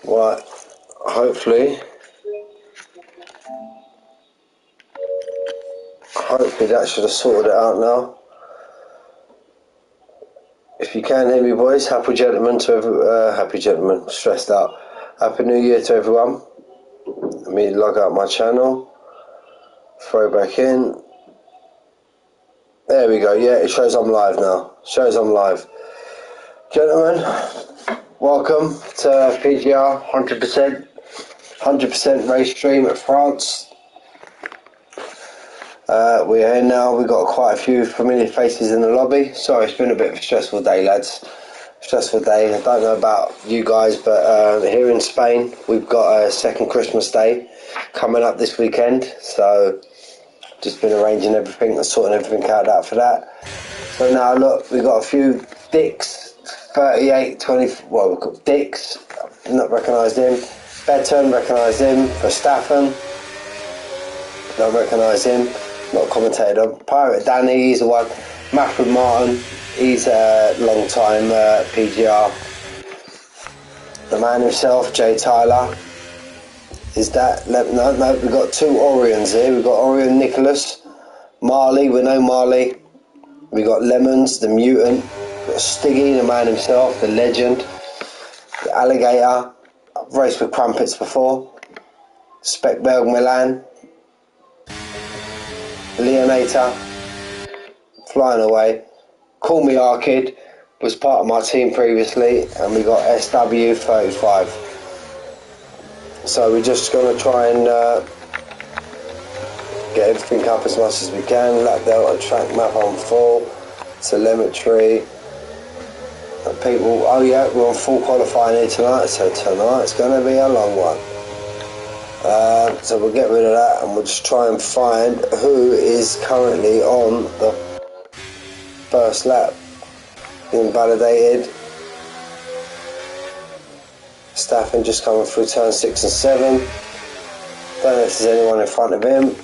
Right, hopefully that should have sorted it out now. If you can hear me, boys, happy gentlemen, stressed out. Happy New Year to everyone. Let me log out my channel, throw back in. There we go, yeah, it shows I'm live now. Gentlemen, welcome to PGR 100% race stream at France. We're here now. We've got quite a few familiar faces in the lobby. Sorry, it's been a bit of a stressful day, lads. Stressful day. I don't know about you guys, but here in Spain, we've got a second Christmas day coming up this weekend. So, just been arranging everything and sorting everything out for that. So now, look, we've got a few Dicks, 38, 20. Well, we've got Dicks, not recognised him. Beton, recognised him. Verstappen, don't recognise him. Not commentated on. Pirate Danny, he's the one. Matthew Martin, he's a long time PGR. The man himself, Jay Tyler. Is that? No, we've got two Orions here. We've got Orion Nicholas, Marley, we know Marley. We've got Lemons, the mutant. We've got Stiggy, the man himself, the legend. The Alligator. I've raced with Crumpets before. Speckberg Milan. Leonator, flying away. Call Me Arkid was part of my team previously, and we got SW35. So we're just going to try and get everything up as much as we can. Lap delta, track map on full, telemetry. And people, oh yeah, we're on full qualifying here tonight, so tonight's going to be a long one. So we'll get rid of that and we'll just try and find who is currently on the first lap. Being validated. Staffing just coming through turn 6 and 7. Don't know if there's anyone in front of him.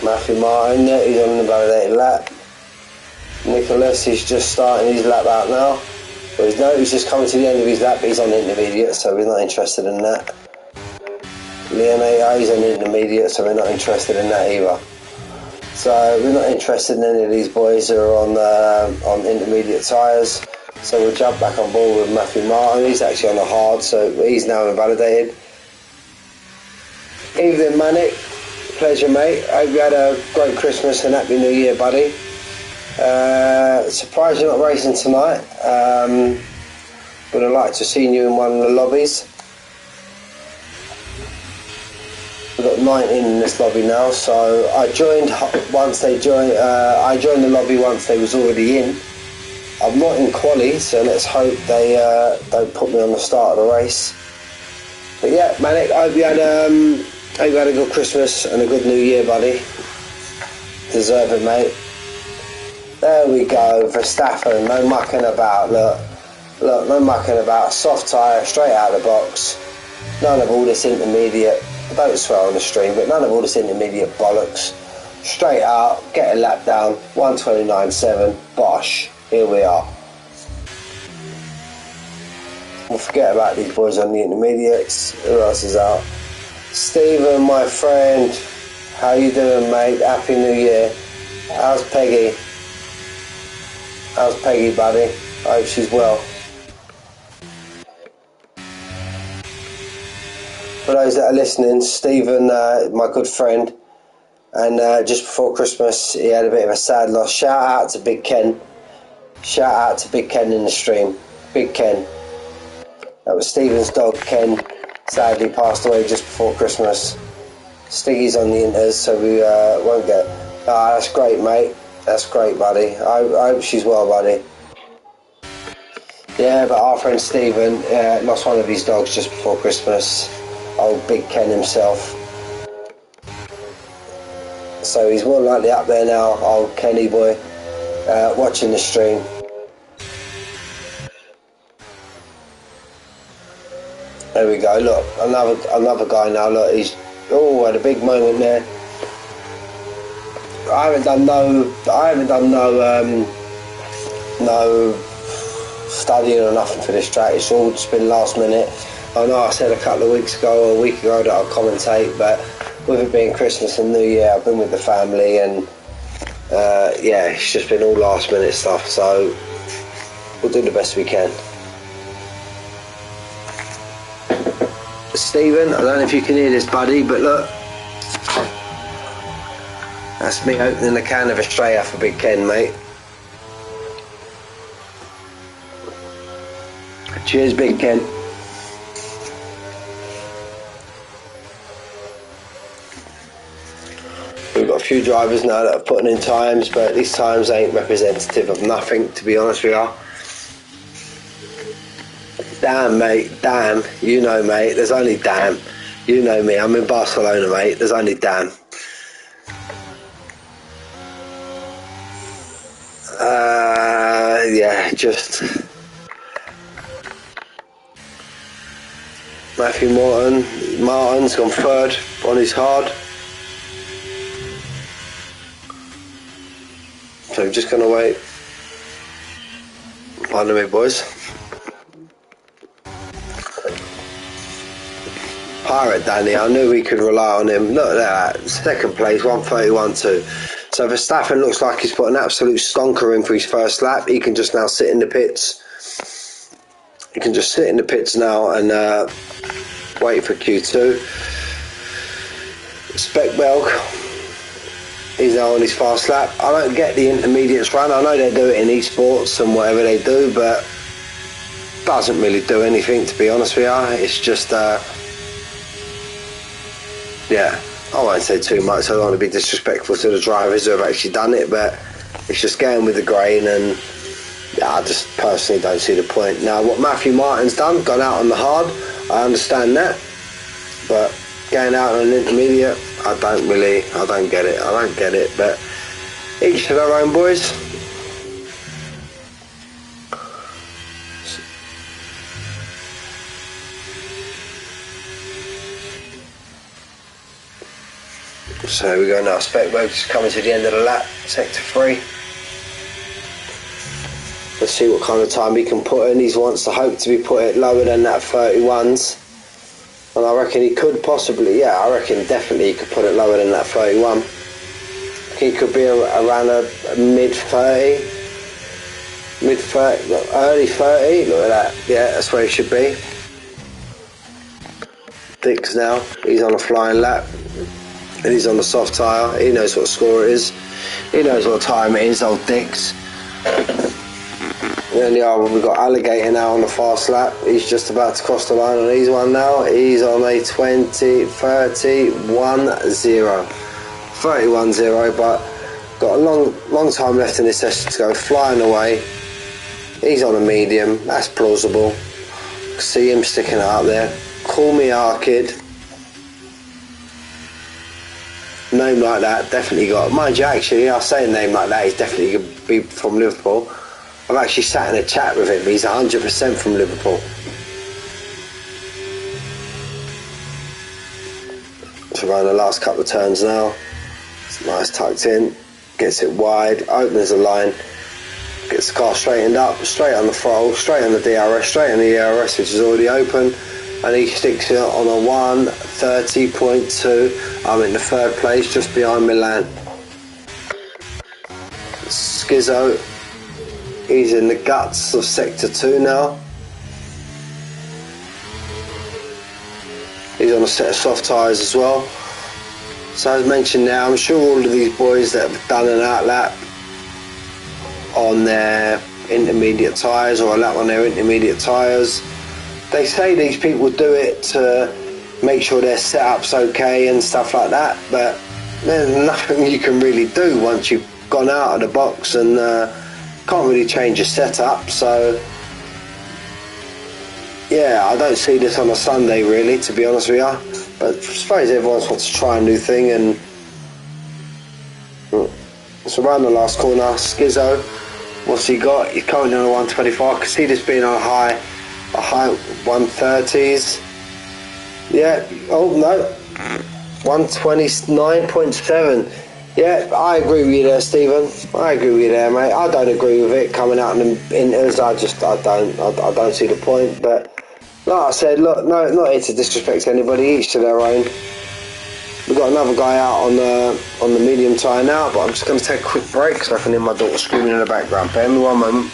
Matthew Martin, yeah, he's on the validated lap. Nicholas, he's just starting his lap out now. He's just coming to the end of his lap, he's on intermediate, so we're not interested in that. Leonator, he's on intermediate, so we're not interested in that either. So we're not interested in any of these boys who are on intermediate tyres. So we'll jump back on board with Matthew Martin. He's actually on the hard, so he's now invalidated. Evening, Manic. Pleasure, mate. Hope you had a great Christmas and Happy New Year, buddy. Surprised you're not racing tonight. Would have liked to see you in one of the lobbies. We've got 19 in this lobby now, so I joined once they joined. I joined the lobby once they was already in. I'm not in quali, so let's hope they don't put me on the start of the race. But yeah, Manic, I hope you had a good Christmas and a good New Year, buddy. Deserve it, mate. There we go, Verstappen, no mucking about, look, no mucking about, soft tyre, straight out of the box, none of all this intermediate, I don't swear on the stream, but none of all this intermediate bollocks, straight out, get a lap down, 129.7, bosh, here we are. We'll forget about these boys on the intermediates, who else is out? Stephen, my friend, how you doing, mate, Happy New Year, how's Peggy? How's Peggy, buddy? I hope she's well. For those that are listening, Stephen, my good friend, and just before Christmas, he had a bit of a sad loss. Shout out to Big Ken. Shout out to Big Ken in the stream. Big Ken. That was Stephen's dog, Ken. Sadly passed away just before Christmas. Stiggy's on the inters, so we won't get... Ah, that's great, mate. That's great, buddy. I hope she's well, buddy. Yeah, but our friend Stephen lost one of his dogs just before Christmas. Old Big Ken himself. So he's more likely up there now, old Kenny boy, watching the stream. There we go. Look, another guy now. Look, he's had a big moment there. I haven't done no stuff studying or nothing for this track. It's all just been last minute. I know I said a couple of weeks ago or a week ago that I'll commentate, but with it being Christmas and New Year, I've been with the family, and yeah, it's just been all last minute stuff, so we'll do the best we can. Stephen, I don't know if you can hear this, buddy, but look, that's me opening a can of Australia for Big Ken, mate. Cheers, Big Ken. We've got a few drivers now that are putting in times, but these times ain't representative of nothing, to be honest with you. Damn, mate, damn. You know, mate, there's only damn. You know me, I'm in Barcelona, mate, there's only damn. Yeah, just... Matthew Martin's gone third on his hard. So I'm just going to wait. Pardon me, boys. Pirate Danny, I knew we could rely on him. Look at that, second place, 1:31.2. So Verstappen looks like he's put an absolute stonker in for his first lap. He can just now sit in the pits. He can just sit in the pits now and wait for Q2. Speckbelg, he's now on his fast lap. I don't get the intermediates run. I know they do it in esports and whatever they do, but doesn't really do anything, to be honest with you. It's just yeah, I won't say too much. I don't want to be disrespectful to the drivers who have actually done it, but it's just going with the grain, and yeah, I just personally don't see the point. Now, what Matthew Martin's done, gone out on the hard, I understand that, but going out on an intermediate, I don't get it, but each to their own, boys. So here we go now, Speckbelg just coming to the end of the lap, sector 3. Let's see what kind of time he can put in. He wants to hope to be put it lower than that 31s. And I reckon he could possibly, yeah, I reckon definitely he could put it lower than that 31. He could be around a mid-30, early 30, look at that. Yeah, that's where he should be. Dix now, he's on a flying lap. And he's on the soft tyre. He knows what score it is. He knows what time it is, old Dix. And then we've got Alligator now on the fast lap. He's just about to cross the line on his one now. He's on a 31.0, but got a long time left in this session to go. Flying away. He's on a medium. That's plausible. See him sticking out there. Call me Arkid. Name like that, definitely got. Mind you, actually, I say a name like that, he's definitely going to be from Liverpool. I've actually sat in a chat with him. He's 100% from Liverpool. So around the last couple of turns now. It's nice tucked in. Gets it wide. Opens the line. Gets the car straightened up. Straight on the throttle. Straight on the DRS. Straight on the ERS, which is already open. And he sticks it on a 1:30.2. I'm in the third place, just behind Milan. Skizzo, he's in the guts of sector 2 now. He's on a set of soft tyres as well. So as mentioned now, I'm sure all of these boys that have done an out lap on their intermediate tyres, or a lap on their intermediate tyres, they say these people do it to make sure their setup's okay and stuff like that, but there's nothing you can really do once you've gone out of the box, and can't really change your setup. So yeah, I don't see this on a Sunday really, to be honest with you, but I suppose everyone wants to try a new thing. And it's around the last corner. Skizzo, what's he got? He's currently on a 125. I can see this being a high 130s. Yeah, oh no, 129.7. Yeah, I agree with you there, Stephen. I agree with you there, mate. I don't agree with it coming out in inters. I don't see the point. But like I said, look, no, not here to disrespect anybody. Each to their own. We've got another guy out on the medium tyre now, but I'm just going to take a quick break because I can hear my daughter screaming in the background. Bear me one moment.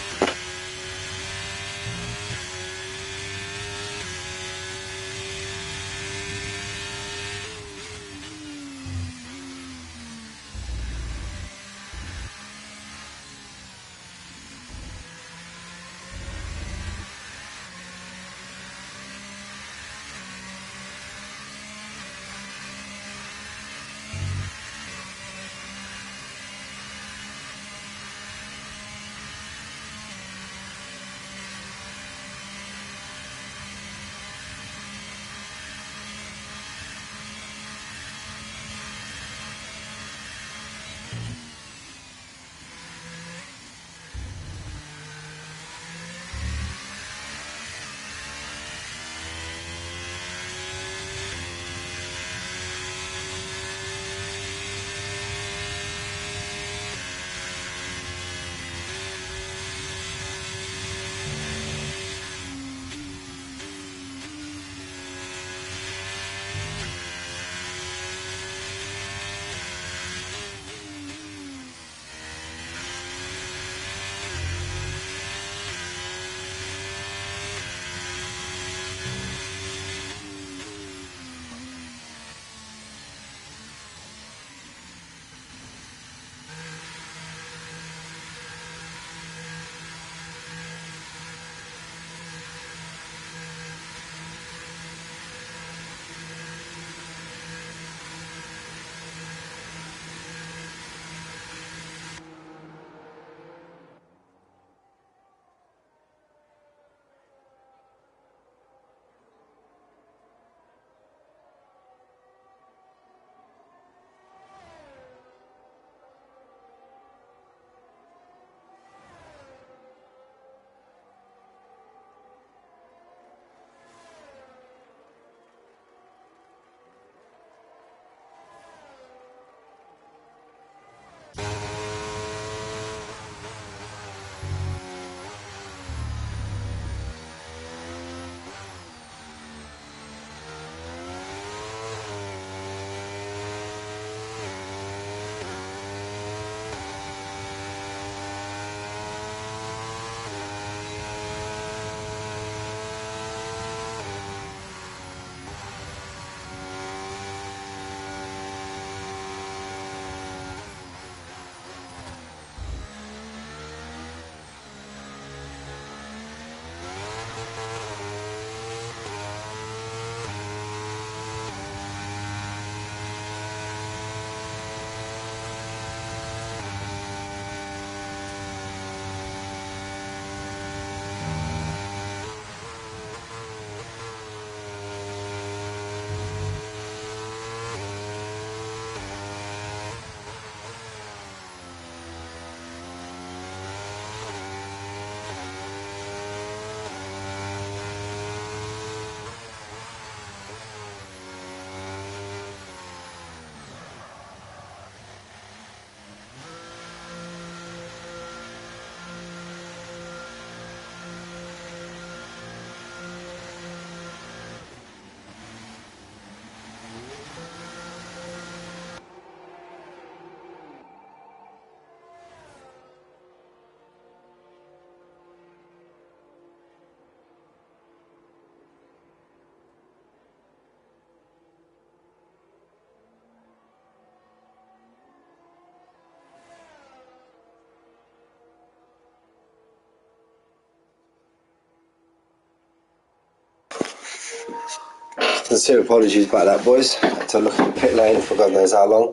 Sincere apologies about that, boys. Had to look at the pit lane for God knows how long.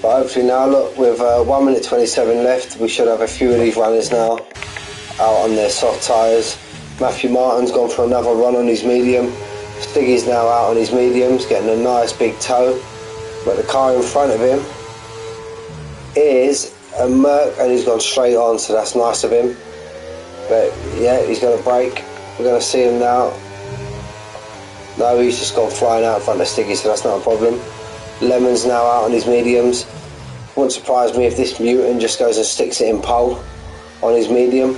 But hopefully now, look, with 1 minute 27 left, we should have a few of these runners now out on their soft tyres. Matthew Martin's gone for another run on his medium. Stiggy's now out on his mediums, getting a nice big toe. But the car in front of him is a Merc and he's gone straight on, so that's nice of him. But yeah, he's going to brake. We're going to see him now. No, he's just gone flying out in front of Stiggy, so that's not a problem. Lemon's now out on his mediums. Wouldn't surprise me if this mutant just goes and sticks it in pole on his medium.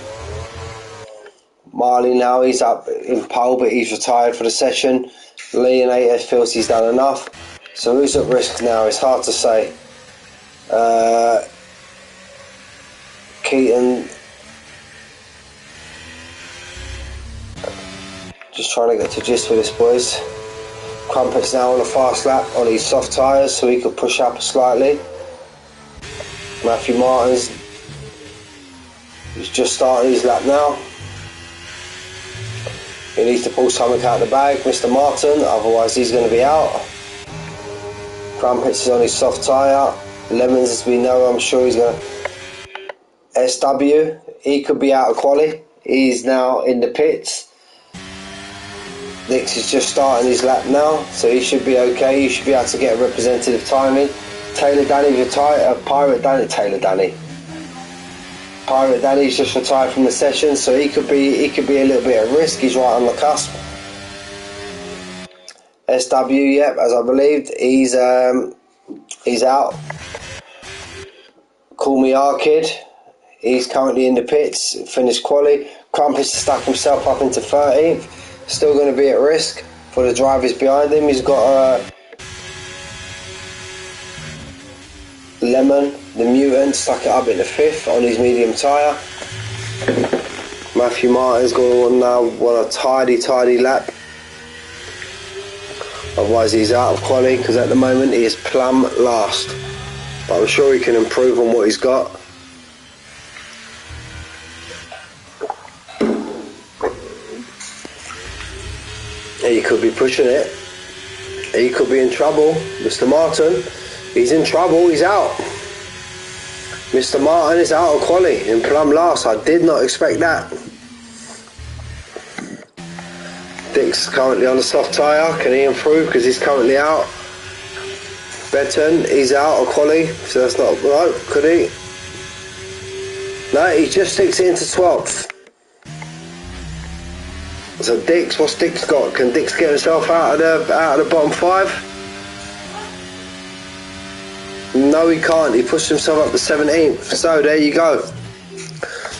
Marley now, he's up in pole, but he's retired for the session. Leonator feels he's done enough. So who's at risk now? It's hard to say. Keaton, just trying to get to gist with this, boys. Crumpet's now on a fast lap on his soft tyres, so he could push up slightly. Matthew Martin's, he's just started his lap now. He needs to pull something out of the bag, Mr. Martin, otherwise he's going to be out. Crumpets is on his soft tyre. Lemons, as we know, I'm sure he's going to... SW, he could be out of quali. He's now in the pits. Nix is just starting his lap now, so he should be okay. He should be able to get a representative timing. Taylor Danny retired. Pirate Danny's just retired from the session, so he could be a little bit at risk. He's right on the cusp. SW, yep, as I believed, he's out. Call Me R Kid, he's currently in the pits, finished quali. Crumpets stuck himself up into 13th. Still going to be at risk for the drivers behind him. He's got Lemon, the mutant, stuck it up in the 5th on his medium tyre. Matthew Martin's going to now want a tidy lap. Otherwise he's out of quali, because at the moment he is plumb last. But I'm sure he can improve on what he's got. He could be pushing it. He could be in trouble. Mr. Martin, he's in trouble. He's out. Mr. Martin is out of quali in plumb last. I did not expect that. Dick's currently on a soft tyre. Can he improve? Because he's currently out. Benton, he's out of quali. So that's not right. Could he? No, he just sticks it into 12th. So Dix, what's Dix got? Can Dix get himself out of the bottom 5? No, he can't. He pushed himself up to 17th. So there you go.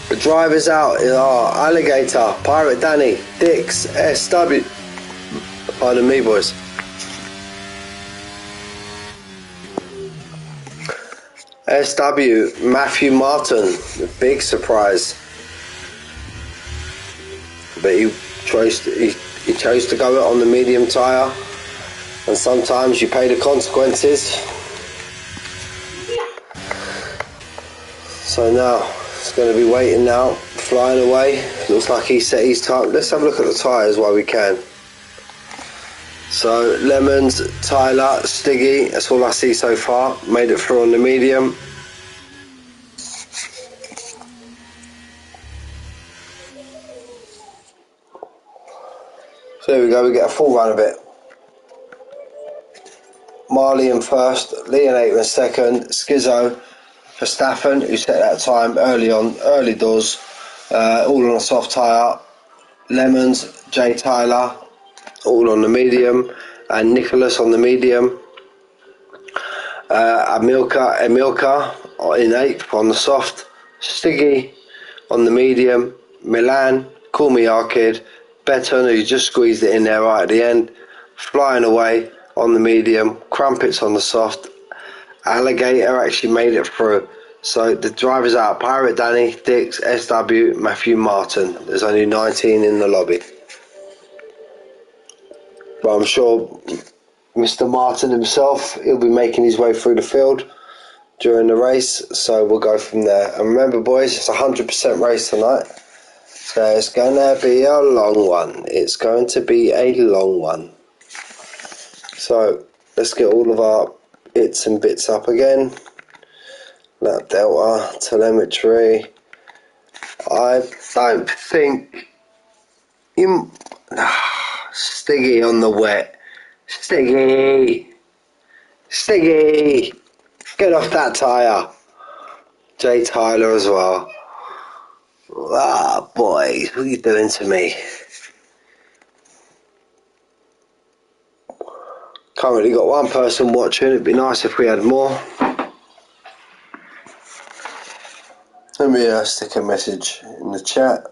The drivers out are Alligator, Pirate Danny, Dix, SW. Pardon me, boys. SW, Matthew Martin, big surprise. But he chose to go on the medium tyre, and sometimes you pay the consequences. So now it's going to be waiting now, flying away. Looks like he set his time. Let's have a look at the tyres while we can. So Lemons, Tyler, Stiggy, that's all I see so far. Made it through on the medium. So there we go, we get a full run of it. Marley in first, Leonator in second, Skizzo, Verstappen, who set that time early doors, all on a soft tyre. Lemons, Jay Tyler, all on the medium, and Nicholas on the medium. Emilka in 8th on the soft, Stiggy on the medium, Milan, Call Me Arcade, Beton, who just squeezed it in there right at the end, flying away on the medium, Crumpets on the soft, Alligator actually made it through. So the drivers out, Pirate Danny, Dix, SW, Matthew Martin. There's only 19 in the lobby. But I'm sure Mr. Martin himself, he'll be making his way through the field during the race, so we'll go from there. And remember, boys, it's a 100% race tonight, so it's going to be a long one. It's going to be a long one. So let's get all of our bits and bits up again. Lap delta, telemetry. I don't think you... Stiggy on the wet. Stiggy, get off that tyre. Jay Tyler as well. Ah, boys, what are you doing to me? Currently got one person watching. It'd be nice if we had more. Let me stick a message in the chat.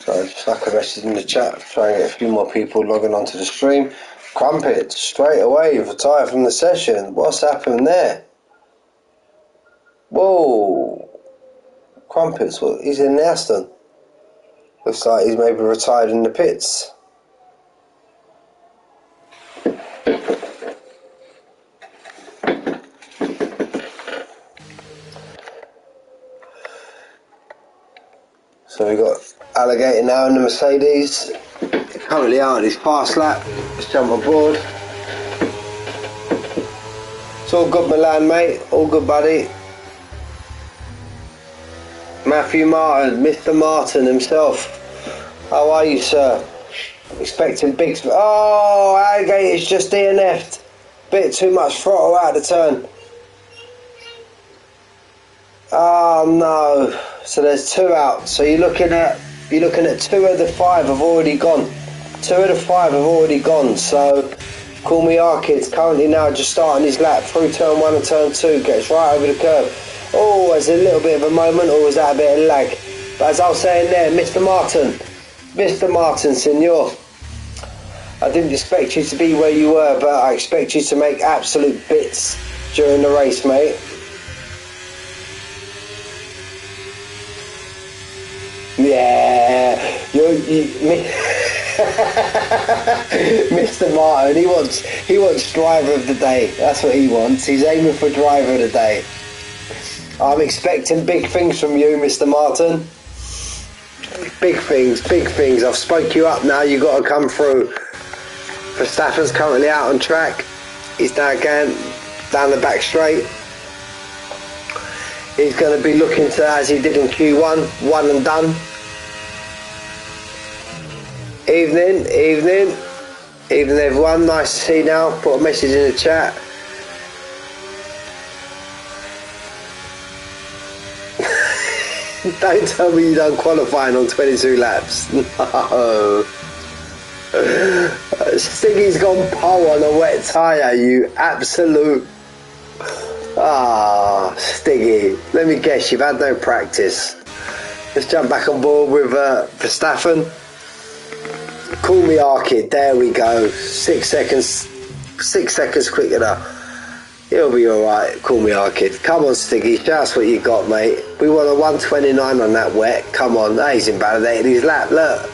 So just like a message in the chat, trying to get a few more people logging onto the stream. Crumpet straight away retired from the session. What's happened there? Whoa! Crumpets, what? He's in Aston. Looks like he's maybe retired in the pits. So we've got Alligator now in the Mercedes. Currently out on his fast lap. Let's jump aboard. It's all good, Milan, mate. All good, buddy. Matthew Martin, Mr. Martin himself. How are you, sir? Expecting big... Oh, Alligator's just DNF'd. Bit too much throttle out of the turn. Oh no. So there's 2 out. So you're looking at 2 of the 5 have already gone. 2 of the 5 have already gone. So Call Me Arkid's currently now just starting his lap through turn 1 and turn 2, gets right over the curve. Oh, there's a little bit of a moment, or was that a bit of lag? But as I was saying there, Mr. Martin, senor, I didn't expect you to be where you were, but I expect you to make absolute bits during the race, mate. Yeah, Mr. Martin, he wants driver of the day. That's what he wants. He's aiming for driver of the day. I'm expecting big things from you, Mr. Martin. Big things. I've spoke you up now. You've got to come through. Verstappen's currently out on track. He's now going down the back straight. He's going to be looking to, as he did in Q1, one and done. Evening everyone, nice to see you now. Put a message in the chat. Don't tell me you done qualifying on 22 laps. No. Stiggy's gone pole on a wet tyre, you absolute... Ah, Stiggy. Let me guess, you've had no practice. Let's jump back on board with Verstappen. Call Me Arkid, there we go. 6 seconds quicker now. He'll be alright, Call Me Arkid. Come on, Stiggy, show us what you got, mate. We want a 129 on that wet. Come on, he's invalidated his lap, look.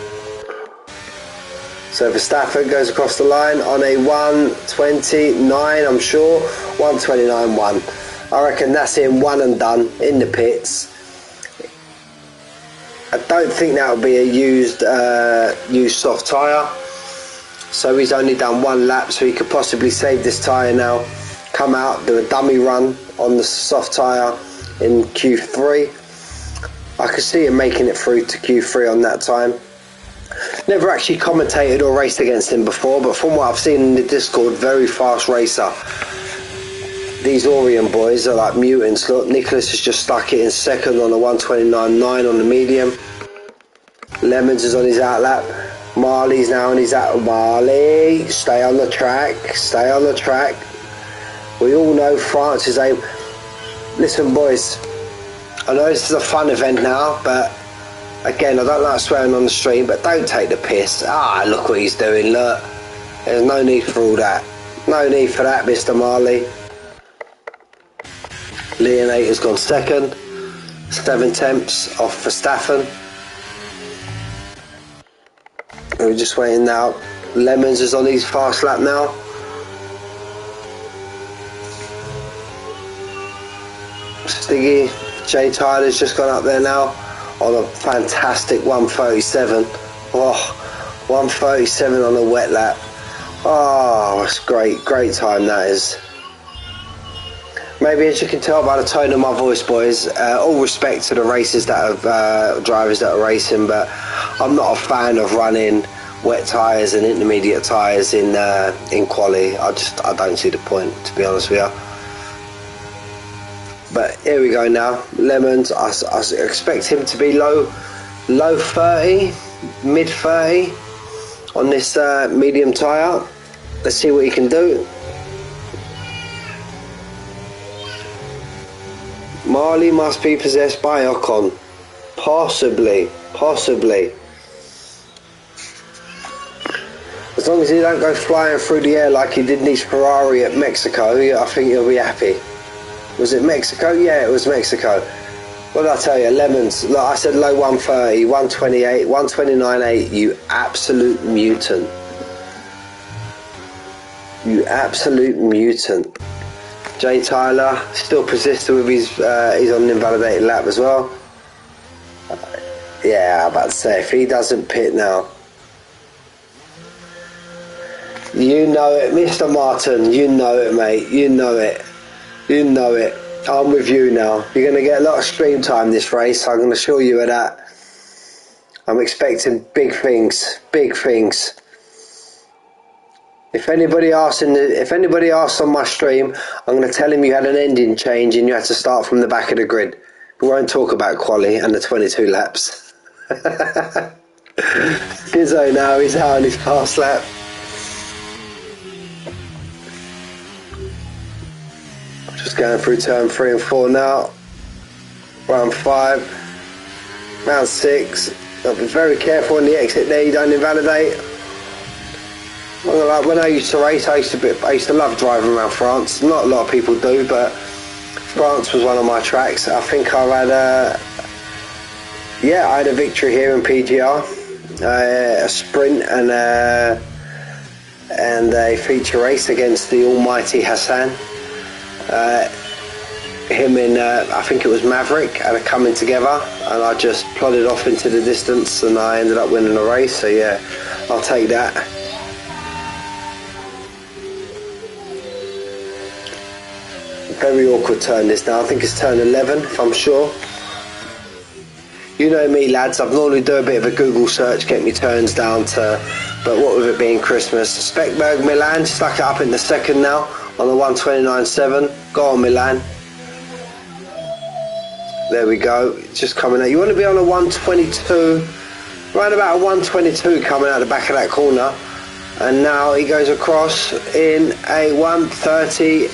So Verstappen goes across the line on a 129, I'm sure. 129.1. I reckon that's him, one and done in the pits. I don't think that will be a used soft tyre. So he's only done 1 lap, so he could possibly save this tyre now. Come out, do a dummy run on the soft tyre in Q3. I could see him making it through to Q3 on that time. Never actually commentated or raced against him before, but from what I've seen in the Discord, very fast racer. These Orion boys are like mutants. Look, Nicholas has just stuck it in second on a 129.9 on the medium. Lemons is on his outlap. Marley's now on his out. Marley, stay on the track. Stay on the track. We all know France is a... Listen, boys. I know this is a fun event now, but again, I don't like swearing on the stream, but don't take the piss. Ah, look what he's doing, look. There's no need for all that. No need for that, Mr. Marley. Leonate has gone second. 7 tenths off Verstappen. We're just waiting now. Lemons is on his fast lap now. Stiggy, Jay Tyler's just gone up there now on a fantastic 137. Oh, 137 on a wet lap. Oh, that's great. Great time that is. Maybe as you can tell by the tone of my voice, boys, all respect to the racers that have, drivers that are racing, but I'm not a fan of running wet tyres and intermediate tyres in quali. I don't see the point, to be honest with you. But here we go now. Lemons, I expect him to be low 30, mid 30 on this medium tyre. Let's see what he can do. Marley must be possessed by Ocon. Possibly. As long as he don't go flying through the air like he did in his Ferrari at Mexico, I think he'll be happy. Was it Mexico? Yeah, it was Mexico. What did I tell you? Lemons. Look, I said low 130, 128, 129.8. You absolute mutant. You absolute mutant. Jay Tyler still persisted with his. He's on an invalidated lap as well. Yeah, I'm about to say, if he doesn't pit now. You know it, Mr. Martin. You know it, mate. You know it. You know it. I'm with you now. You're going to get a lot of stream time this race. I'm going to assure you of that. I'm expecting big things. Big things. If anybody asks on my stream, I'm going to tell him you had an ending change and you had to start from the back of the grid. We won't talk about quali and the 22 laps. Gizzo now, he's out on his fast lap. Just going through turn 3 and 4 now. Round 5. Round 6. Got to be very careful on the exit there, you don't invalidate. Like when I used to race, I used to love driving around France. Not a lot of people do, but France was one of my tracks. I think I had a victory here in PGR, a sprint and a feature race against the almighty Hassan. Him and I think it was Maverick, and coming together, and I just plodded off into the distance, and I ended up winning the race. So yeah, I'll take that. Very awkward turn this now. I think it's turn 11, if I'm sure. You know me, lads. I've normally do a bit of a Google search, get me turns down to. But what with it being Christmas, Speckberg Milan stuck it up in the second now on the 129.7. Go on, Milan. There we go. Just coming out. You want to be on a 122, right about a 122 coming out the back of that corner. And now he goes across in a 130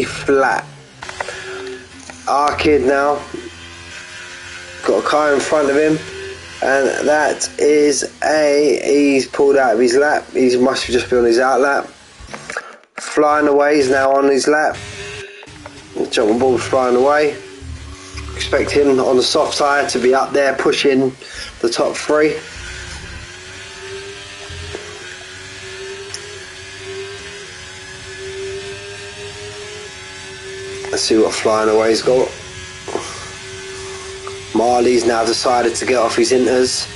flat. Our kid now got a car in front of him, and that is he's pulled out of his lap. He must have just been on his out lap. Flying away, he's now on his lap. Jumping ball flying away. Expect him on the soft tyre to be up there pushing the top 3. Let's see what flying away's got. Marley's now decided to get off his inters.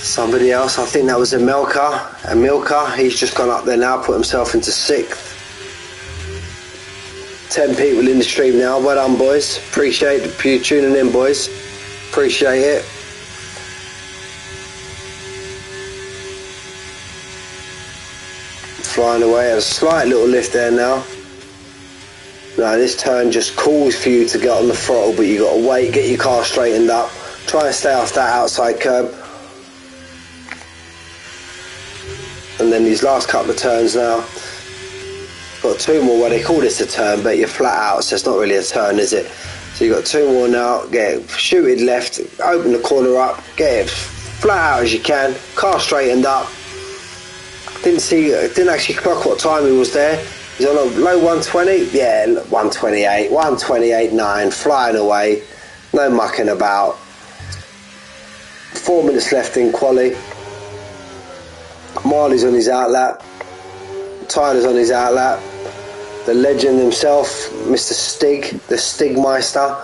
Somebody else, I think that was Emilka. He's just gone up there now, put himself into 6th. 10 people in the stream now. Well done, boys. Appreciate you tuning in, boys. Appreciate it. Flying away, a slight little lift there now. Now this turn just calls for you to get on the throttle, but you got to wait, get your car straightened up, try and stay off that outside curb. And then these last couple of turns now, got 2 more. Well, they call this a turn, but you're flat out, so it's not really a turn, is it? So you got 2 more now. Shoot it left, open the corner up, get it flat out as you can, car straightened up. Didn't actually clock what time he was there. He's on a low 120, yeah, 128, 128.9, flying away, no mucking about. 4 minutes left in quali. Marley's on his outlap, Tyler's on his outlap. The legend himself, Mr. Stig, the Stigmeister,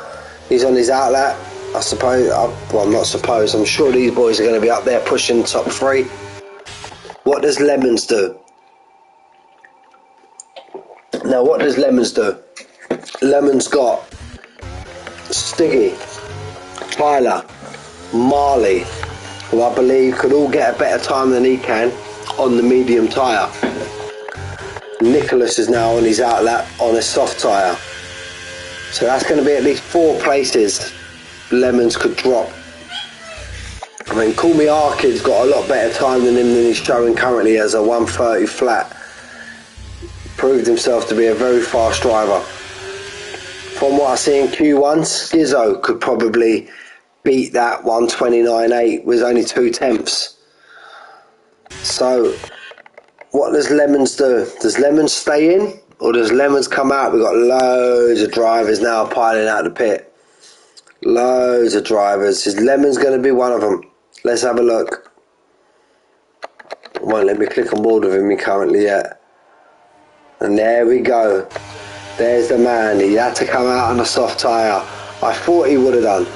he's on his outlap. I suppose, well, not suppose, I'm sure these boys are going to be up there pushing top 3. What does Lemons do? Now, what does Lemons do? Lemons got Stiggy, Tyler, Marley, who I believe could all get a better time than he can on the medium tyre. Nicholas is now on his outlap on a soft tyre. So that's going to be at least 4 places Lemons could drop. I mean, Call Me Arkid's got a lot better time than him than he's showing currently as a 130 flat. Proved himself to be a very fast driver. From what I see in Q1, Skizzo could probably beat that 129.8 with only 2 tenths. So, what does Lemons do? Does Lemons stay in or does Lemons come out? We've got loads of drivers now piling out the pit. Loads of drivers. Is Lemons going to be one of them? Let's have a look. Won't let me click on board with him currently yet. And there we go. There's the man. He had to come out on a soft tyre. I thought he would have done.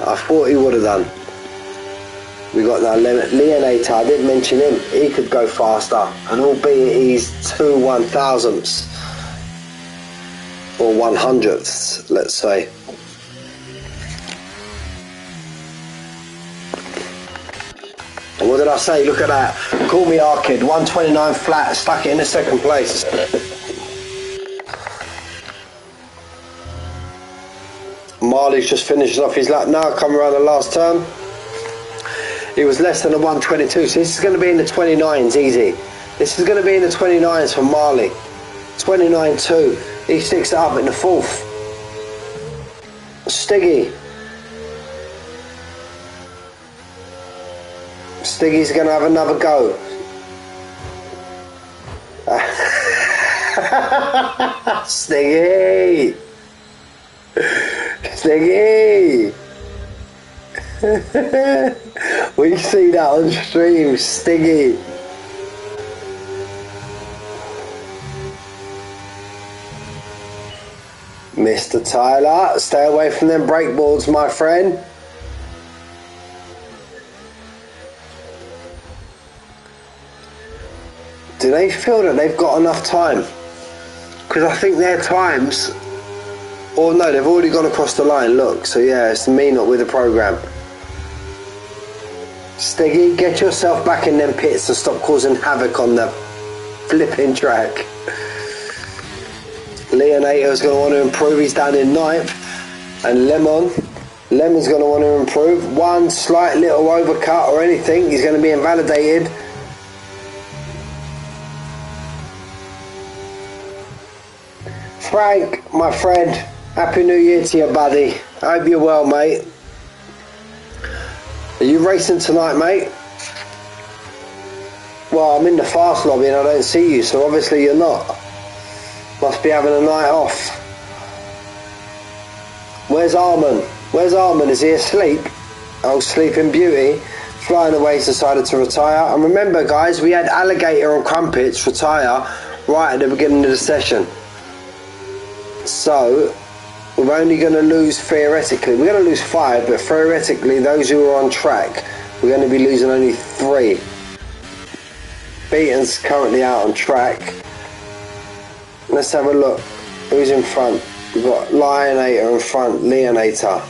We got now Leonator. I didn't mention him. He could go faster. And albeit he's 2 1,000ths. Or 100ths, let's say. And what did I say? Look at that. Call Me Arkid. 129 flat. Stuck it in the 2nd place. Marley's just finishing off his lap now, coming around the last turn. He was less than a 122, so this is going to be in the 29s easy. This is going to be in the 29s for Marley. 29.2. He sticks it up in the 4th. Stiggy. Stiggy's going to have another go. Stiggy. Stiggy. We see that on stream, Stiggy. Mr. Tyler, stay away from them brake boards, my friend. Do they feel that they've got enough time? Because I think their times, or no, they've already gone across the line, look. So yeah, it's me not with the programme. Stiggy, get yourself back in them pits and stop causing havoc on the flipping track. Leonator's going to want to improve. He's down in 9th. And Lemon's going to want to improve. One slight little overcut or anything, he's going to be invalidated. Frank, my friend, Happy New Year to you, buddy. I hope you're well, mate. Are you racing tonight, mate? Well, I'm in the fast lobby and I don't see you, so obviously you're not. Must be having a night off. Where's Armin? Where's Armin? Is he asleep? Oh, Sleeping Beauty. Flying Away decided to retire. And remember, guys, we had Alligator and Crumpets retire right at the beginning of the session. So, we're only going to lose, theoretically, we're going to lose 5, but theoretically, those who are on track, we're going to be losing only 3. Beaton's currently out on track. Let's have a look. Who's in front? We've got Lionator in front, Leonator.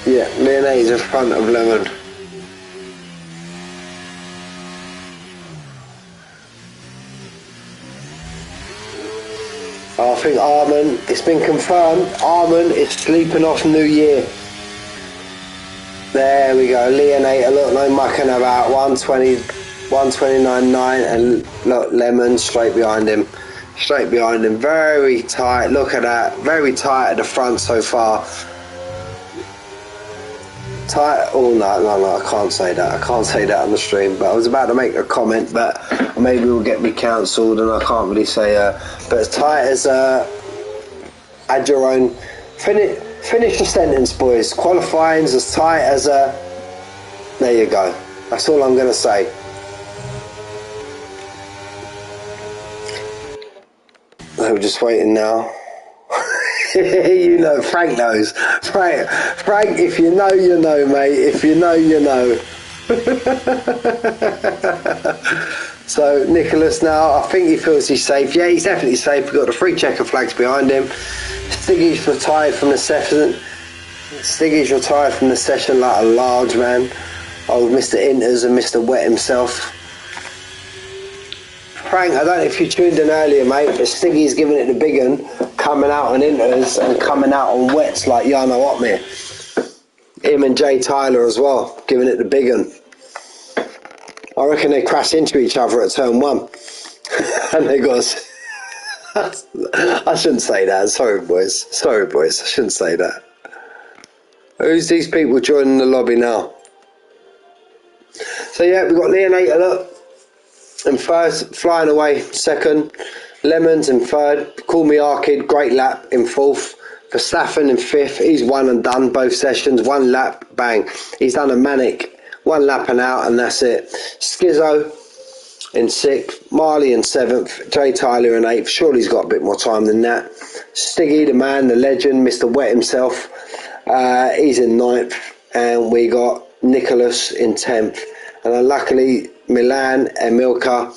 Yeah, Leonator's in front of Lemon. I think Arman, it's been confirmed, Arman is sleeping off New Year. There we go, Leonator, look, no mucking about, 120, 129.9, and look, Lemon straight behind him. Straight behind him, very tight, look at that, very tight at the front so far. Tight, oh no, I can't say that, I can't say that on the stream, but I was about to make a comment, but maybe will get me cancelled and I can't really say, but as tight as, add your own, finish the sentence, boys, qualifying's as tight as, there you go, that's all I'm going to say. We're just waiting now. You know, Frank knows. Frank, if you know, you know, mate. If you know, you know. So, Nicholas now, I think he feels he's safe. Yeah, he's definitely safe. We've got the 3 checker flags behind him. Stiggy's retired from the session. Stiggy's retired from the session like a large man. Old Mr. Inters and Mr. Wet himself. Frank, I don't know if you tuned in earlier, mate, but Stiggy's giving it the big un, coming out on inters and coming out on wets like Jarno Otmir. Him and Jay Tyler as well, giving it the big un. I reckon they crashed into each other at turn 1. And they got... I shouldn't say that. Sorry, boys. Sorry, boys. I shouldn't say that. Who's these people joining the lobby now? So, yeah, we've got Leonator, look. In first, flying away second, Lemons in third, Call Me Arkid, great lap in fourth, Verstappen in fifth, he's one and done both sessions, 1 lap, bang, he's done a manic, 1 lap and out and that's it. Skizzo in sixth, Marley in seventh, Jay Tyler in eighth, surely he's got a bit more time than that. Stiggy, the man, the legend, Mr. Wet himself, he's in ninth, and we got Nicholas in 10th, and then luckily Milan, Emilka,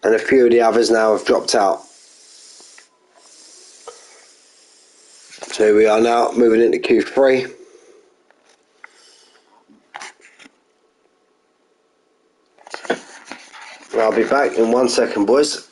and a few of the others now have dropped out. So here we are now, moving into Q3. I'll be back in 1 second, boys.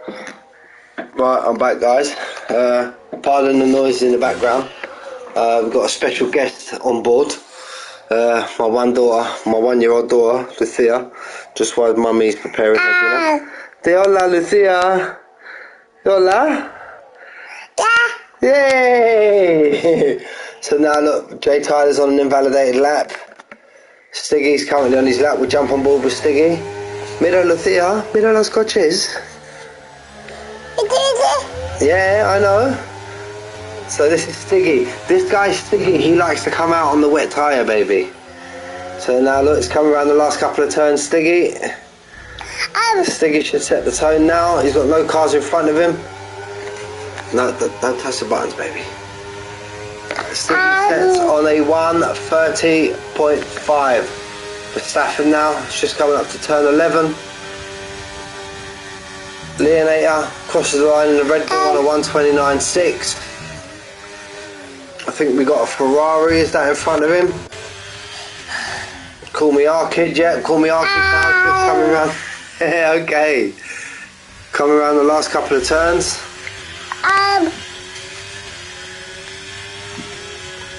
Right, I'm back, guys. Pardon the noise in the background. We've got a special guest on board. My one-year-old daughter, Lucia, just while mummy's preparing her dinner. Say hola, Lucia. Hola. Yay! So now look, Jay Tyler's on an invalidated lap. Stiggy's currently on his lap. We jump on board with Stiggy. Mira, Lucia. Mira los coches. Yeah, I know. So this is Stiggy. This guy's Stiggy. He likes to come out on the wet tyre, baby. So now look, it's coming around the last couple of turns, Stiggy. Stiggy should set the tone now. He's got no cars in front of him. No, don't touch the buttons, baby. Stiggy sets on a 1:30.5. Verstappen now, it's just coming up to turn 11. Leonator crosses the line in the Red Bull on a 1:29.6. I think we got a Ferrari, is that in front of him? Call me R-Kid, yeah, call me R-Kid now, just coming around. Yeah, okay. Coming around the last couple of turns.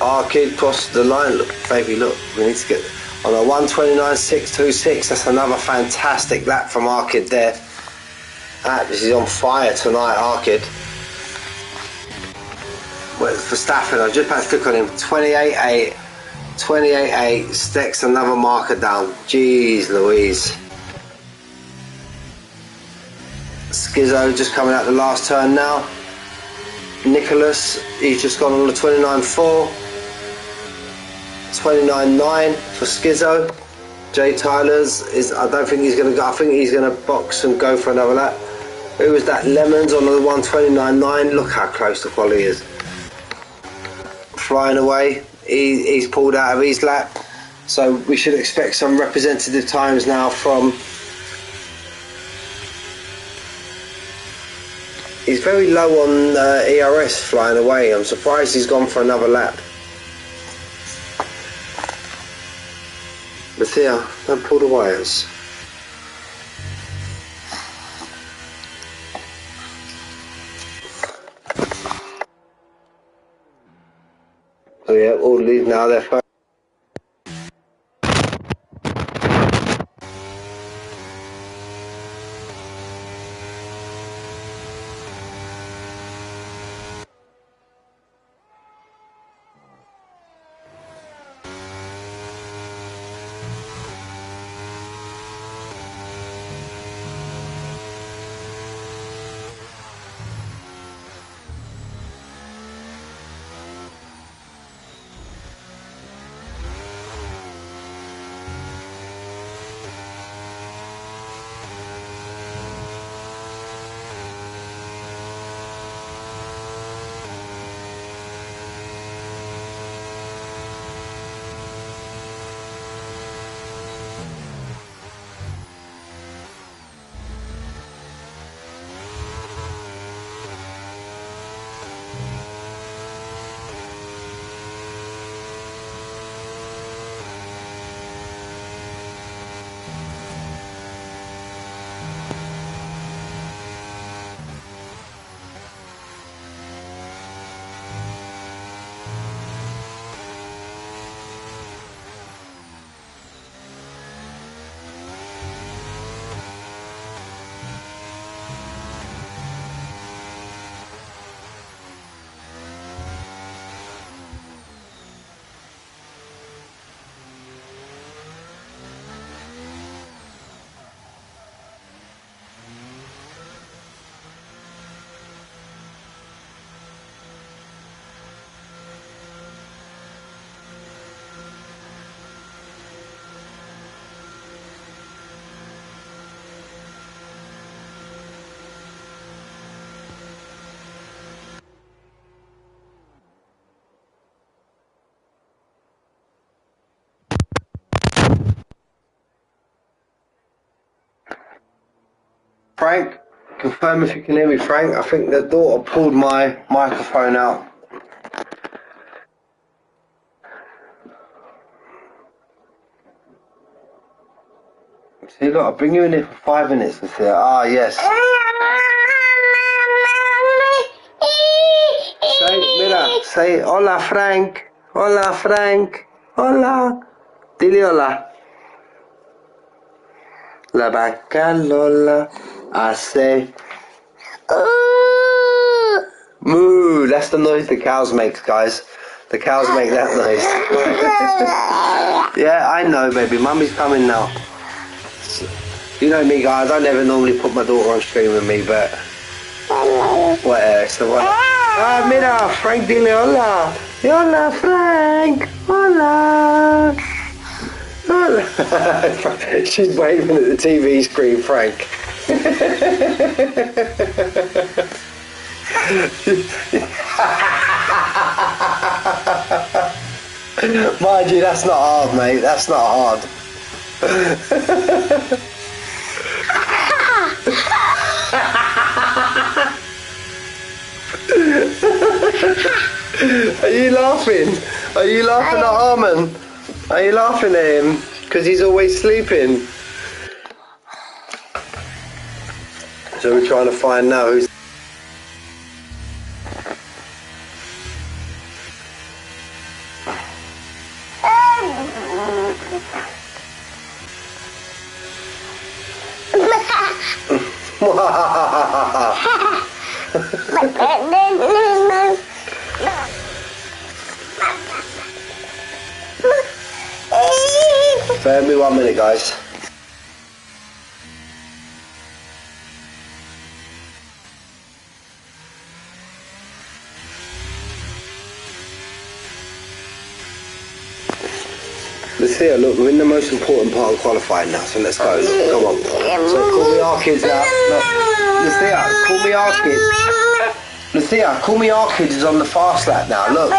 R-Kid crossed the line, look, baby, look, we need to get on a 1:29.626, that's another fantastic lap from R-Kid there. This is on fire tonight, R-Kid. Verstappen, I was just about to click on him. 28.8, 28.8, sticks another marker down. Jeez Louise. Skizzo just coming out the last turn now. Nicholas, he's just gone on the 29.4. 29.9 for Skizzo. Jay Tyler's is, I don't think he's going to go, I think he's going to box and go for another lap. Who was that? Lemons on the 1:29.9. Look how close the quality is. Flying away. He's pulled out of his lap. So we should expect some representative times now from... He's very low on ERS flying away. I'm surprised he's gone for another lap. Lucia, don't pull the wires. So yeah, all leave now, they're first. Frank, confirm if you can hear me, Frank. I think the daughter pulled my microphone out. See, look, I'll bring you in here for 5 minutes and say, ah, yes. Say hola, Frank. Hola, Frank. Hola. Dile hola. La vaca Lola hace moo. That's the noise the cows make, guys. The cows make that noise. Yeah, I know, baby. Mummy's coming now. You know me, guys. I never normally put my daughter on stream with me, but what? So what? Ah, mira, Frank, dile hola. Hola, Frank. Hola. Hola. She's waving at the TV screen, Frank. Mind you, that's not hard, mate. That's not hard. Are you laughing? Are you laughing at Armin? Are you laughing at him? Because he's always sleeping. So we're trying to find now who's... Bear me 1 minute, guys. Let's see, look, we're in the most important part of qualifying now, so let's go. Look, come on. So call me our kids now. Look, Lucia, call me our kids. Lucia, call me our kids is on the fast lap now, look.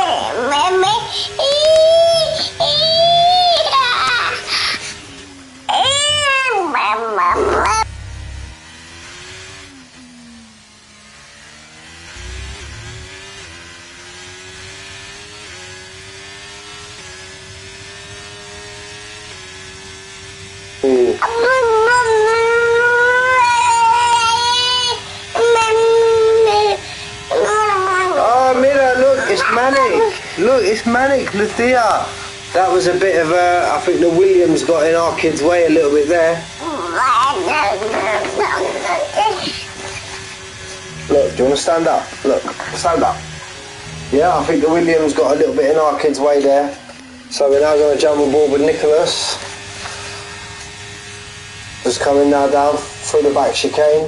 Ooh. Oh, mira, look, it's Manic. Look, it's Manic, Lucia. That was a bit of a... I think the Williams got in our kid's way a little bit there. Look, do you want to stand up? Look, stand up. Yeah, I think the Williams got a little bit in our kid's way there. So we're now going to jump on board with Nicholas. Just coming now down through the back chicane.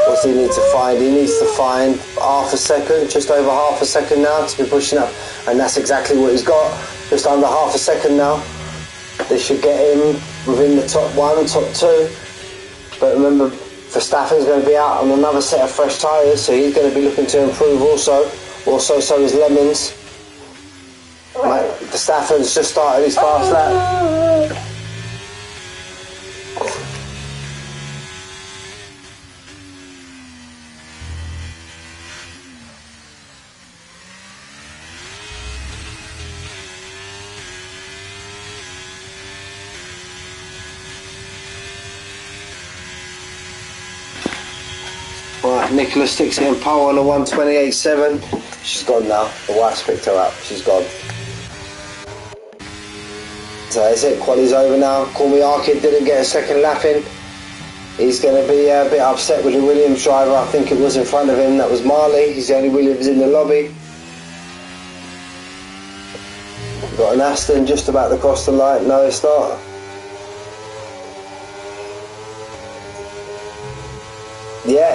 What's he need to find? He needs to find half a second, just over half a second now to be pushing up. And that's exactly what he's got, just under half a second now. This should get him within the top one, top two. But remember, Verstappen's going to be out on another set of fresh tyres, so he's going to be looking to improve also. Also, so is Lemons. Right, Verstappen's just started his fast lap. Right, Nicholas sticks it in pole on a 128.7. She's gone now. The wife's picked her up. She's gone. So that's it. Quali's over now. Call Me Arkid didn't get a second lap in. He's going to be a bit upset with the Williams driver. I think it was in front of him. That was Marley. He's the only Williams in the lobby. Got an Aston just about to cross the line. No, it's not. Yeah,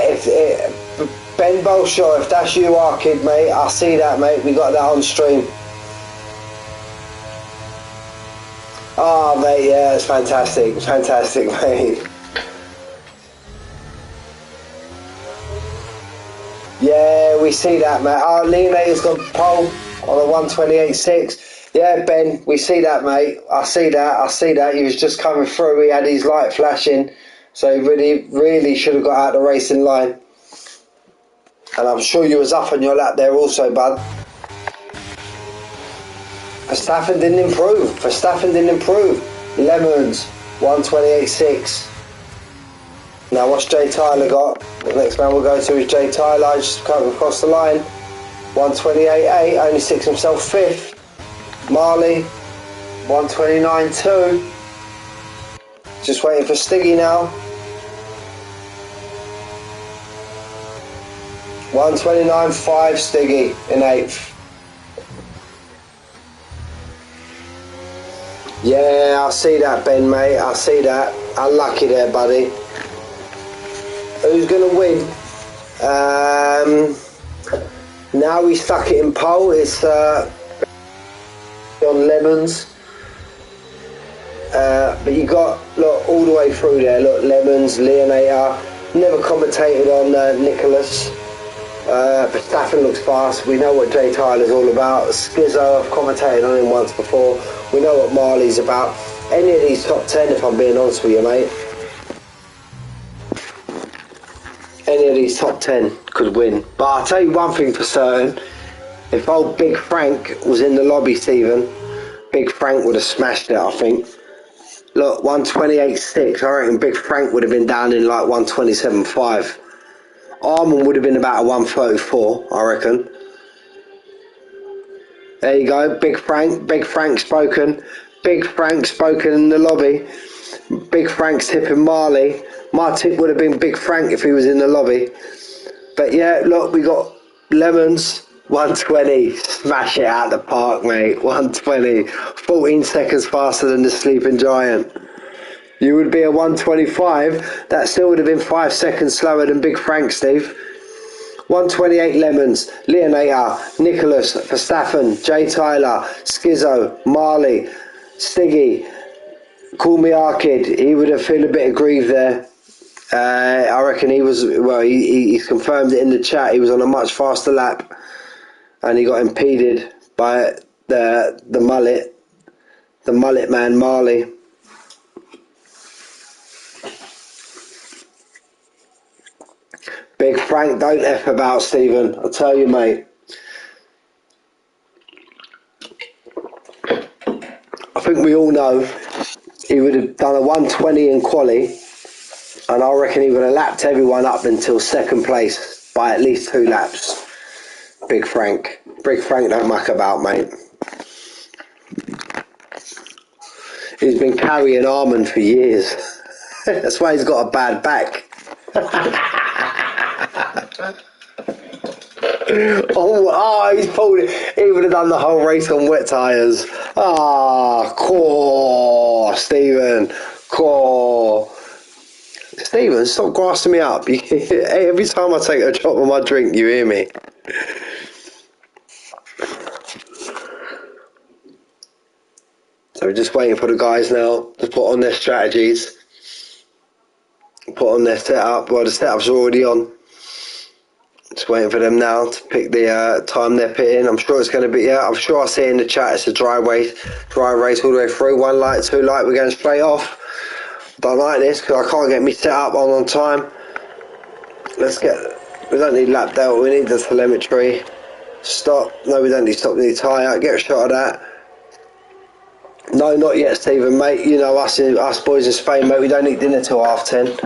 Ben Bolshaw, if that's you, Arkid, mate, I see that, mate. We got that on stream. Oh, mate, yeah, it's fantastic. Fantastic, mate. Yeah, we see that, mate. Oh, Leona's got pole on a 128.6. Yeah, Ben, we see that, mate. I see that. He was just coming through. He had his light flashing. So he really should have got out of the racing line. And I'm sure you was up on your lap there also, bud. Verstappen didn't improve. Lemons, 128.6. Now what's Jay Tyler got? The next man we'll go to is Jay Tyler, just coming across the line. 128.8, only six himself fifth. Marley, 129.2. Just waiting for Stiggy now. 129.5 Stiggy in 8th. Yeah, I see that, Ben, mate. I see that. Unlucky there, buddy. Who's going to win? Now we stuck it in pole. It's on Lemons. But you got, look, all the way through there. Look, Lemons, Leonator. Never commentated on Nicholas. Verstappen looks fast. We know what Jay Tyler's all about. Skizzo, I've commentated on him once before. We know what Marley's about. Any of these top 10, if I'm being honest with you, mate. Any of these top 10 could win. But I'll tell you one thing for certain. If old Big Frank was in the lobby, Stephen, Big Frank would have smashed it, I think. Look, 128.6. I reckon Big Frank would have been down in like 127.5. Armin would have been about a 134, I reckon. There you go, Big Frank spoken. Big Frank spoken in the lobby. Big Frank's tipping Marley. My tip would have been Big Frank if he was in the lobby. But yeah, look, we got Lemons, 120. Smash it out the park, mate. 120. 14 seconds faster than the Sleeping Giant. You would be a 125. That still would have been 5 seconds slower than Big Frank, Steve. 128 Lemons, Leonator, Nicholas, Verstappen, Jay Tyler, Skizzo, Marley, Stiggy, Call Me Arkid. He would have felt a bit aggrieved there. I reckon he was, well, he confirmed it in the chat. He was on a much faster lap and he got impeded by the mullet man Marley. Big Frank, don't F about, Stephen. I'll tell you, mate. I think we all know he would have done a 120 in quali, and I reckon he would have lapped everyone up until second place by at least 2 laps. Big Frank. Big Frank don't muck about, mate. He's been carrying Armand for years. That's why he's got a bad back. He's pulled it. He would have done the whole race on wet tyres. Stephen. Stephen, stop grassing me up. Every time I take a drop of my drink, you hear me. So we're just waiting for the guys now to put on their strategies. Put on their setup. Well, the setup's already on. Just waiting for them now to pick the time they're pitting. I'm sure it's going to be, I'm sure I see in the chat it's a dry race all the way through. 1 light, 2 light, we're going straight off. Don't like this because I can't get me set up on time. We don't need lap delta, we need the telemetry. Stop, no we don't need stop, we need tyre, get a shot of that. No, not yet, Stephen, mate. You know us boys in Spain, mate, we don't eat dinner till 10:30.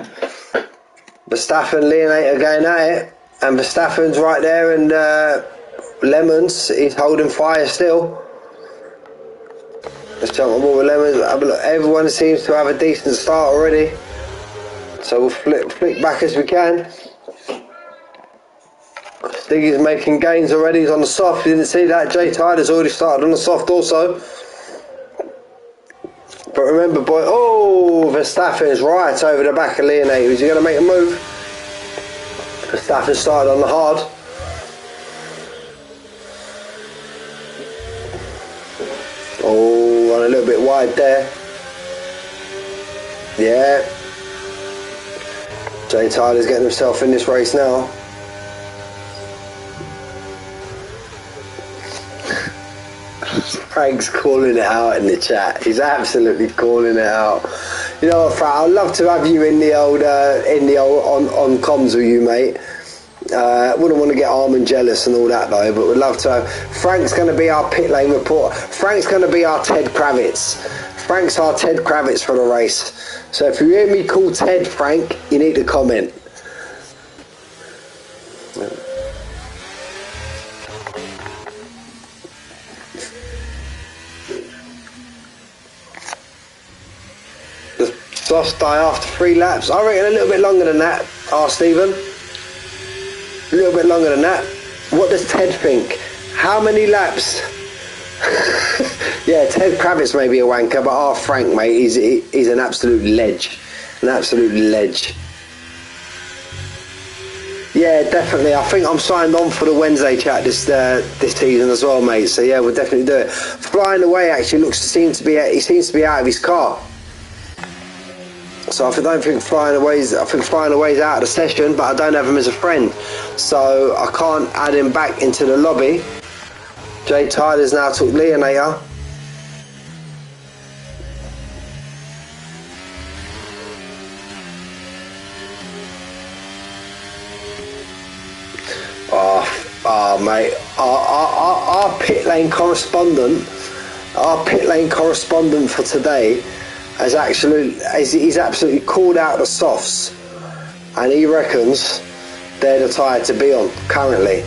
Verstappen, Leonator going at it. And Verstappen's right there, and Lemons, he's holding fire still. Let's jump on board with Lemons. Everyone seems to have a decent start already. So we'll flick back as we can. Stiggy's making gains already, he's on the soft. You didn't see that? Jay Tyler's already started on the soft also. But remember, boy, Verstappen's right over the back of Leonator. Is he going to make a move? Verstappen started on the hard. Run a little bit wide there. Yeah. Jay Tyler's getting himself in this race now. Frank's calling it out in the chat. He's absolutely calling it out. You know what, Frank? I'd love to have you in the old on comms with you, mate. Wouldn't want to get Armin jealous and all that though, but we'd love to. Frank's going to be our pit lane reporter. Frank's going to be our Ted Kravitz. Frank's our Ted Kravitz for the race. So if you hear me call Ted Frank, you need to comment. The softs die after 3 laps. I reckon a little bit longer than that, Stephen. A little bit longer than that. What does Ted think? How many laps? Yeah, Ted Kravitz may be a wanker, but our Frank, mate, he's an absolute ledge. An absolute ledge. Yeah, definitely. I think I'm signed on for the Wednesday chat this season as well, mate. So yeah, we'll definitely do it. Flying away actually he seems to be out of his car. So I don't think flying away's out of the session, but I don't have him as a friend, so I can't add him back into the lobby. Jay Tyler's now took Leonator. Oh mate, our pit lane correspondent for today he's absolutely called out the softs, and he reckons they're the tyre to be on currently.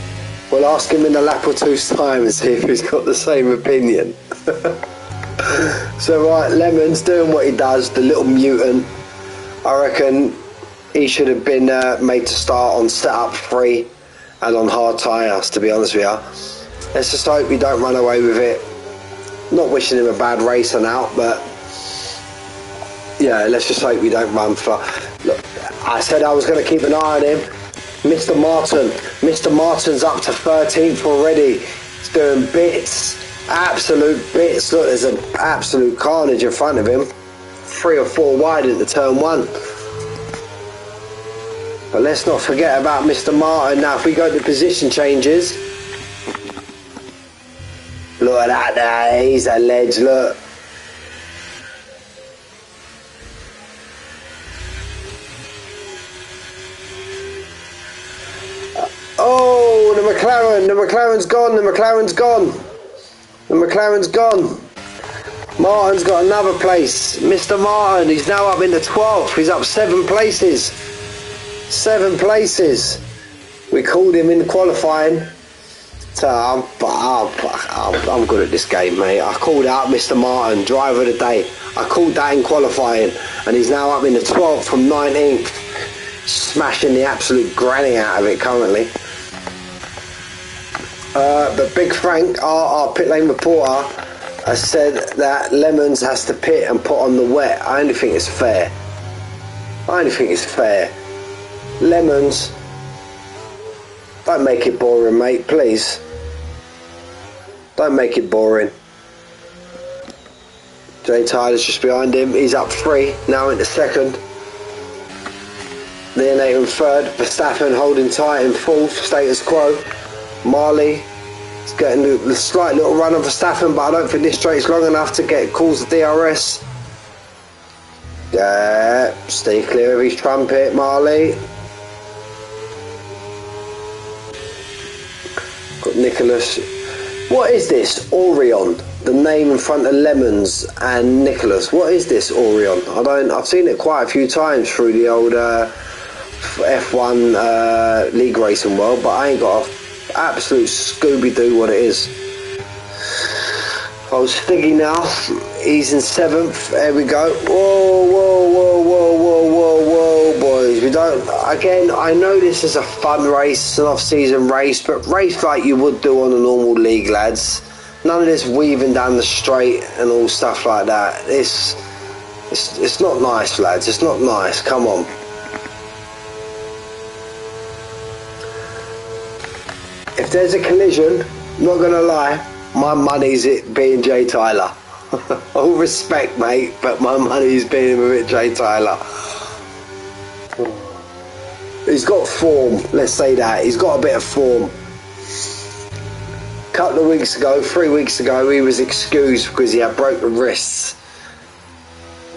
We'll ask him in a lap or two's time and see if he's got the same opinion. So right, Lemon's doing what he does, the little mutant. I reckon he should have been made to start on setup 3 and on hard tyres, to be honest with you. Let's just hope we don't run away with it. Not wishing him a bad race and out, but yeah, let's just hope we don't run for... Look, I said I was going to keep an eye on him. Mr. Martin's up to 13th already. He's doing bits, absolute bits. Look, there's an absolute carnage in front of him. 3 or 4 wide into turn 1. But let's not forget about Mr. Martin. Now, if we go to position changes, look at that there. He's a ledge. Look. Oh, the McLaren's gone. Martin's got another place. Mr. Martin, he's now up into 12th. He's up 7 places. 7 places. We called him in qualifying. So I'm good at this game, mate. I called out Mr. Martin, driver of the day. I called that in qualifying, and he's now up in the 12th from 19th. Smashing the absolute granny out of it currently. But Big Frank, our pit lane reporter, has said that Lemons has to pit and put on the wet. I only think it's fair. Lemons, don't make it boring, mate, please. Don't make it boring. Jay Tyler's just behind him. He's up 3, now into 2nd. Leonator in 3rd. Verstappen holding tight in 4th, status quo. Marley is getting a slight little run on Verstappen, but I don't think this straight's long enough to cause the DRS. Stay clear of his trumpet, Marley. Got Nicholas. What is this? Orion. The name in front of Lemons and Nicholas. What is this, Orion? I've seen it quite a few times through the old F1 league racing world, but I ain't got a absolute Scooby-Doo what it is. Oh, Stiggy now. He's in 7th. There we go. Whoa, boys. We don't... Again, I know this is a fun race, an off-season race, but race like you would do on a normal league, lads. None of this weaving down the straight and all stuff like that. It's not nice, lads. It's not nice. Come on. If there's a collision, I'm not gonna lie, my money's it being Jay Tyler. All respect, mate, but my money's being with Jay Tyler. He's got form, let's say that. He's got a bit of form. A couple of weeks ago, 3 weeks ago, he was excused because he had broken wrists.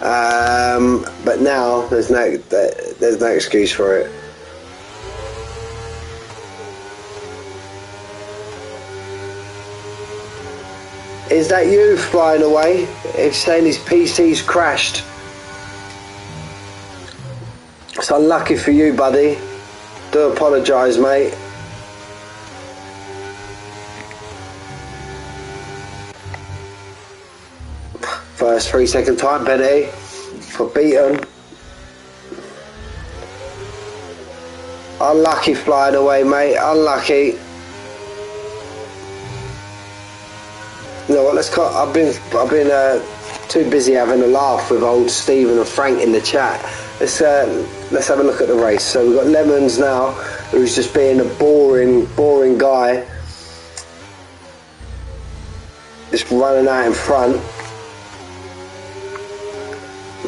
But now there's no excuse for it. Is that you flying away? It's saying his PC's crashed. It's unlucky for you, buddy. Do apologise, mate. First 3-second time penalty for Beaton. Unlucky flying away, mate. Unlucky. You know what? I've been too busy having a laugh with old Stephen and Frank in the chat. Let's have a look at the race. So we've got Lemons now, who's just being a boring guy, just running out in front,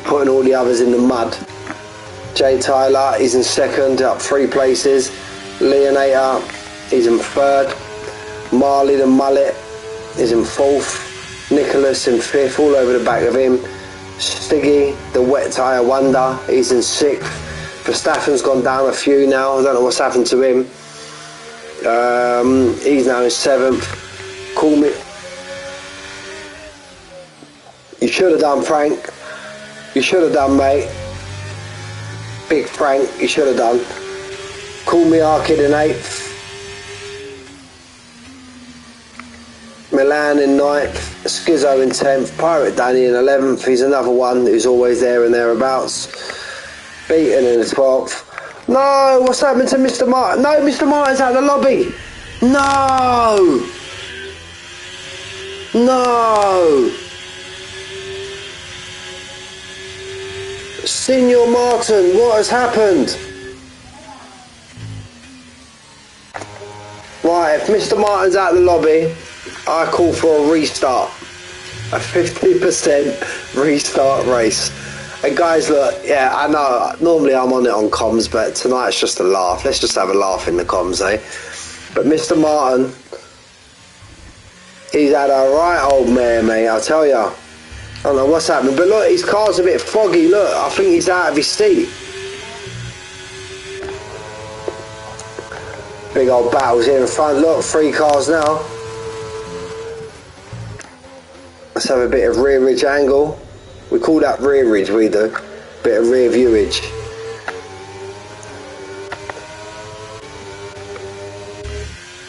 putting all the others in the mud. Jay Tyler, he's in second, up 3 places. Leonator, he's in third. Marley the Mullet is in 4th. Nicholas in 5th, all over the back of him. Stiggy, the wet tyre wonder, he's in 6th. Verstappen's gone down a few now, I don't know what's happened to him. He's now in 7th. Call me. You should have done, Frank. You should have done, mate. Big Frank, you should have done. Call me Arkid in 8th. Milan in 9th, Skizzo in 10th, Pirate Danny in 11th, he's another one who's always there and thereabouts. Beaten in the 12th. No, what's happened to Mr. Martin? No, Mr. Martin's out of the lobby. No! No! Senior Martin, what has happened? Right, if Mr. Martin's out of the lobby, I call for a restart. A 50% restart race. And guys, look, yeah, I know, normally I'm on it on comms, but tonight's just a laugh. Let's just have a laugh in the comms, eh? But Mr. Martin, he's had a right old mare, mate, I'll tell ya. I don't know what's happening, but look, his car's a bit foggy, look, I think he's out of his seat. Big old battles here in front, look, 3 cars now. Let's have a bit of rear ridge angle. We call that rear ridge, we do. Bit of rear viewage.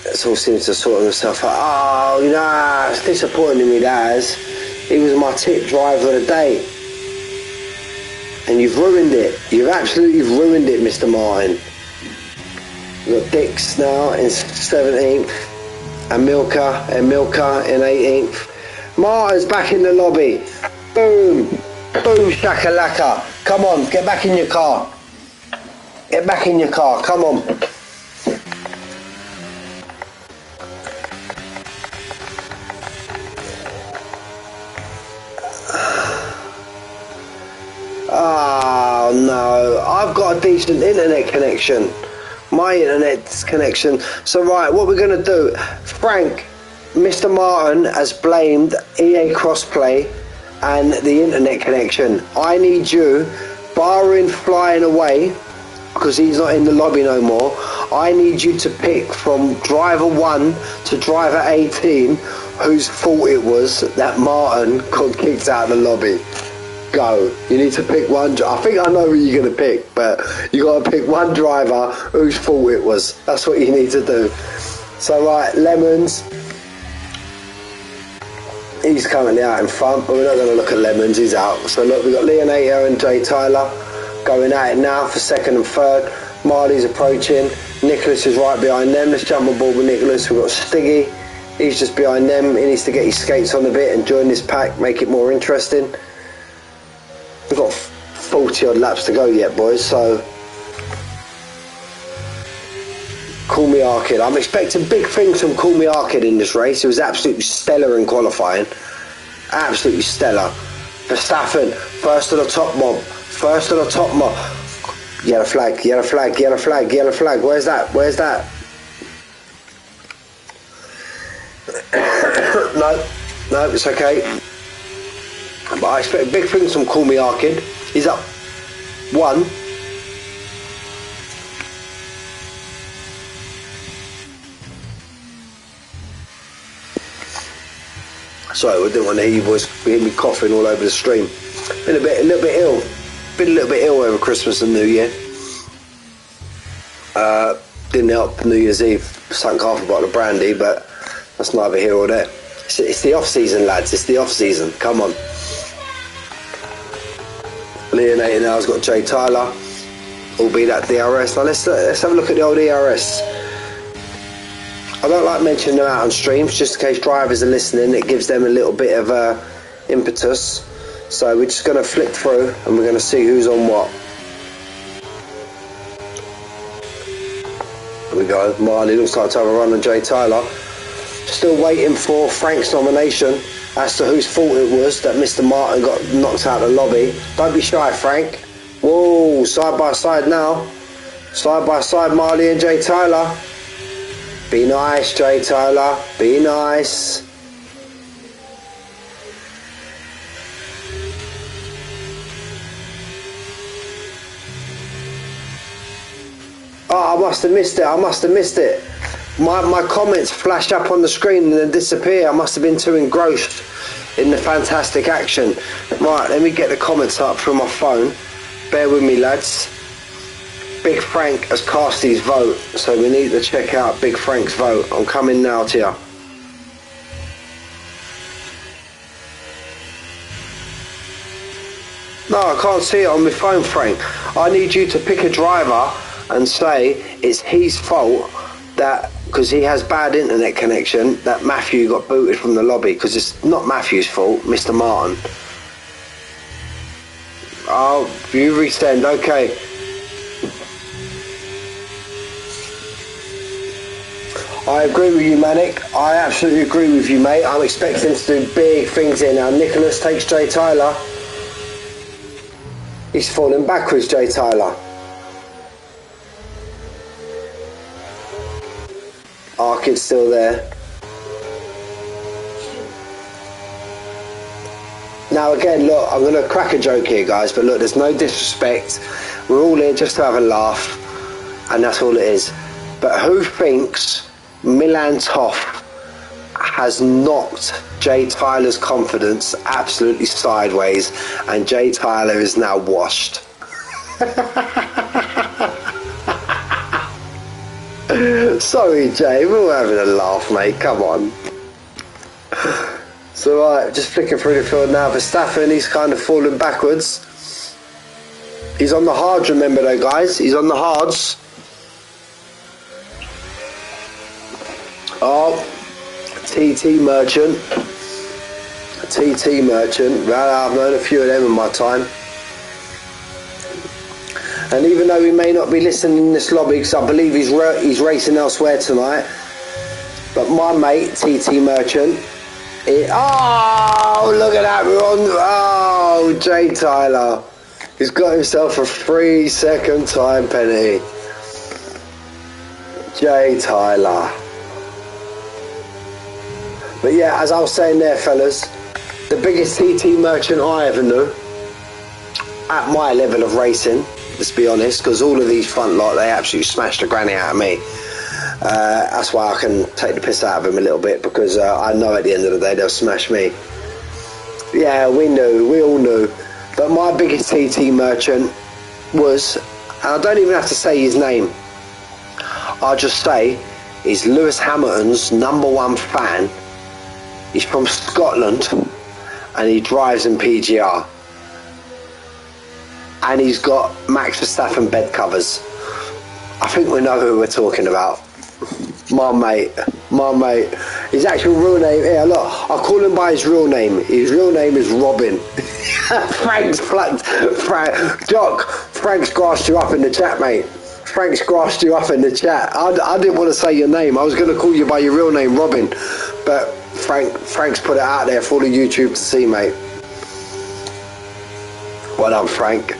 It's all seems to sort themselves out. Oh, nah, it's disappointing me, that is. He was my tip driver of the day. And you've ruined it. You've absolutely ruined it, Mr. Martin. We've got Dix now in 17th. And Milka in 18th. Martin's back in the lobby. Boom. Boom shakalaka. Come on, get back in your car. Get back in your car, come on. Oh no, I've got a decent internet connection. My internet's connection. So right, what we're gonna do, Frank, Mr. Martin has blamed EA Crossplay and the internet connection. I need you, barring flying away, because he's not in the lobby no more, I need you to pick from driver 1 to driver 18 whose fault it was that Martin got kicked out of the lobby. Go. You need to pick one. I think I know who you're going to pick, but you got to pick one driver whose fault it was. That's what you need to do. So right, Lemons, he's currently out in front, but we're not going to look at Lemons, he's out. So look, we've got Leonator and Jay Tyler going at it now for 2nd and 3rd. Marley's approaching. Nicholas is right behind them. Let's jump on board with Nicholas. We've got Stiggy. He's just behind them. He needs to get his skates on a bit and join this pack, make it more interesting. We've got 40 odd laps to go yet, boys, so Call Me Arkid. I'm expecting big things from Call Me Arkid in this race. It was absolutely stellar in qualifying. Absolutely stellar. Verstappen, first of the top mob. First of the top mob. Yellow flag, yellow flag, yellow flag, yellow flag. Where's that? Where's that? No, it's okay. But I expect big things from Call Me Arkid. He's up 1. Sorry, I didn't want to hear your voice, hear me coughing all over the stream. Been a little bit ill. Been a little bit ill over Christmas and New Year. Didn't help New Year's Eve. Sunk half a bottle of brandy, but that's neither here or there. It's the off season, lads. It's the off season. Come on. Leon 8 now's got Jay Tyler. Albeit that DRS. Now let's have a look at the old DRS. I don't like mentioning them out on streams, just in case drivers are listening. It gives them a little bit of impetus. So we're just going to flick through and we're going to see who's on what. There we go. Marley looks like to have a run on Jay Tyler. Still waiting for Frank's nomination as to whose fault it was that Mr. Martin got knocked out of the lobby. Don't be shy, Frank. Whoa, side by side now. Side by side, Marley and Jay Tyler. Be nice, Jay Tyler. Be nice. Oh, I must have missed it. I must have missed it. My comments flash up on the screen and then disappear. I must have been too engrossed in the fantastic action. Right, let me get the comments up from my phone. Bear with me, lads. Big Frank has cast his vote, so we need to check out Big Frank's vote. I'm coming now to you. No, I can't see it on my phone, Frank. I need you to pick a driver and say it's his fault that, because he has bad internet connection, that Matthew got booted from the lobby, because it's not Matthew's fault, Mr. Martin. Oh, you resend, okay. I agree with you, Manic. I absolutely agree with you, mate. I'm expecting to do big things here now. Nicholas takes Jay Tyler. He's falling backwards, Jay Tyler. Arkid's still there. Now again, look, I'm going to crack a joke here, guys, but look, there's no disrespect. We're all here just to have a laugh, and that's all it is. But who thinks Milan Toff has knocked Jay Tyler's confidence absolutely sideways, and Jay Tyler is now washed? Sorry, Jay, we were having a laugh, mate. Come on. So, right, just flicking through the field now. Verstappen, he's kind of falling backwards. He's on the hards, remember, though, guys. He's on the hards. Oh, TT Merchant. TT Merchant. Well, I've known a few of them in my time. And even though he may not be listening in this lobby, because I believe he's racing elsewhere tonight, but my mate, TT Merchant, oh, look at that, we're on, oh, Jay Tyler, he's got himself a 3-second time penalty. Jay Tyler. But yeah, as I was saying there, fellas, the biggest TT Merchant I ever knew, at my level of racing, let's be honest, because all of these front lot, they absolutely smashed the granny out of me. That's why I can take the piss out of them a little bit, because I know at the end of the day they'll smash me. Yeah, we all knew. But my biggest TT Merchant was, and I don't even have to say his name, I'll just say he's Lewis Hamilton's #1 fan. He's from Scotland and he drives in PGR. And he's got Max Verstappen bed covers. I think we know who we're talking about. My mate. His actual real name, here look, I'll call him by his real name. His real name is Robin. Frank's grassed you up in the chat, mate. Frank's grassed you up in the chat. I didn't want to say your name. I was going to call you by your real name, Robin. But Frank's put it out there for all of YouTube to see, mate. Well done, Frank.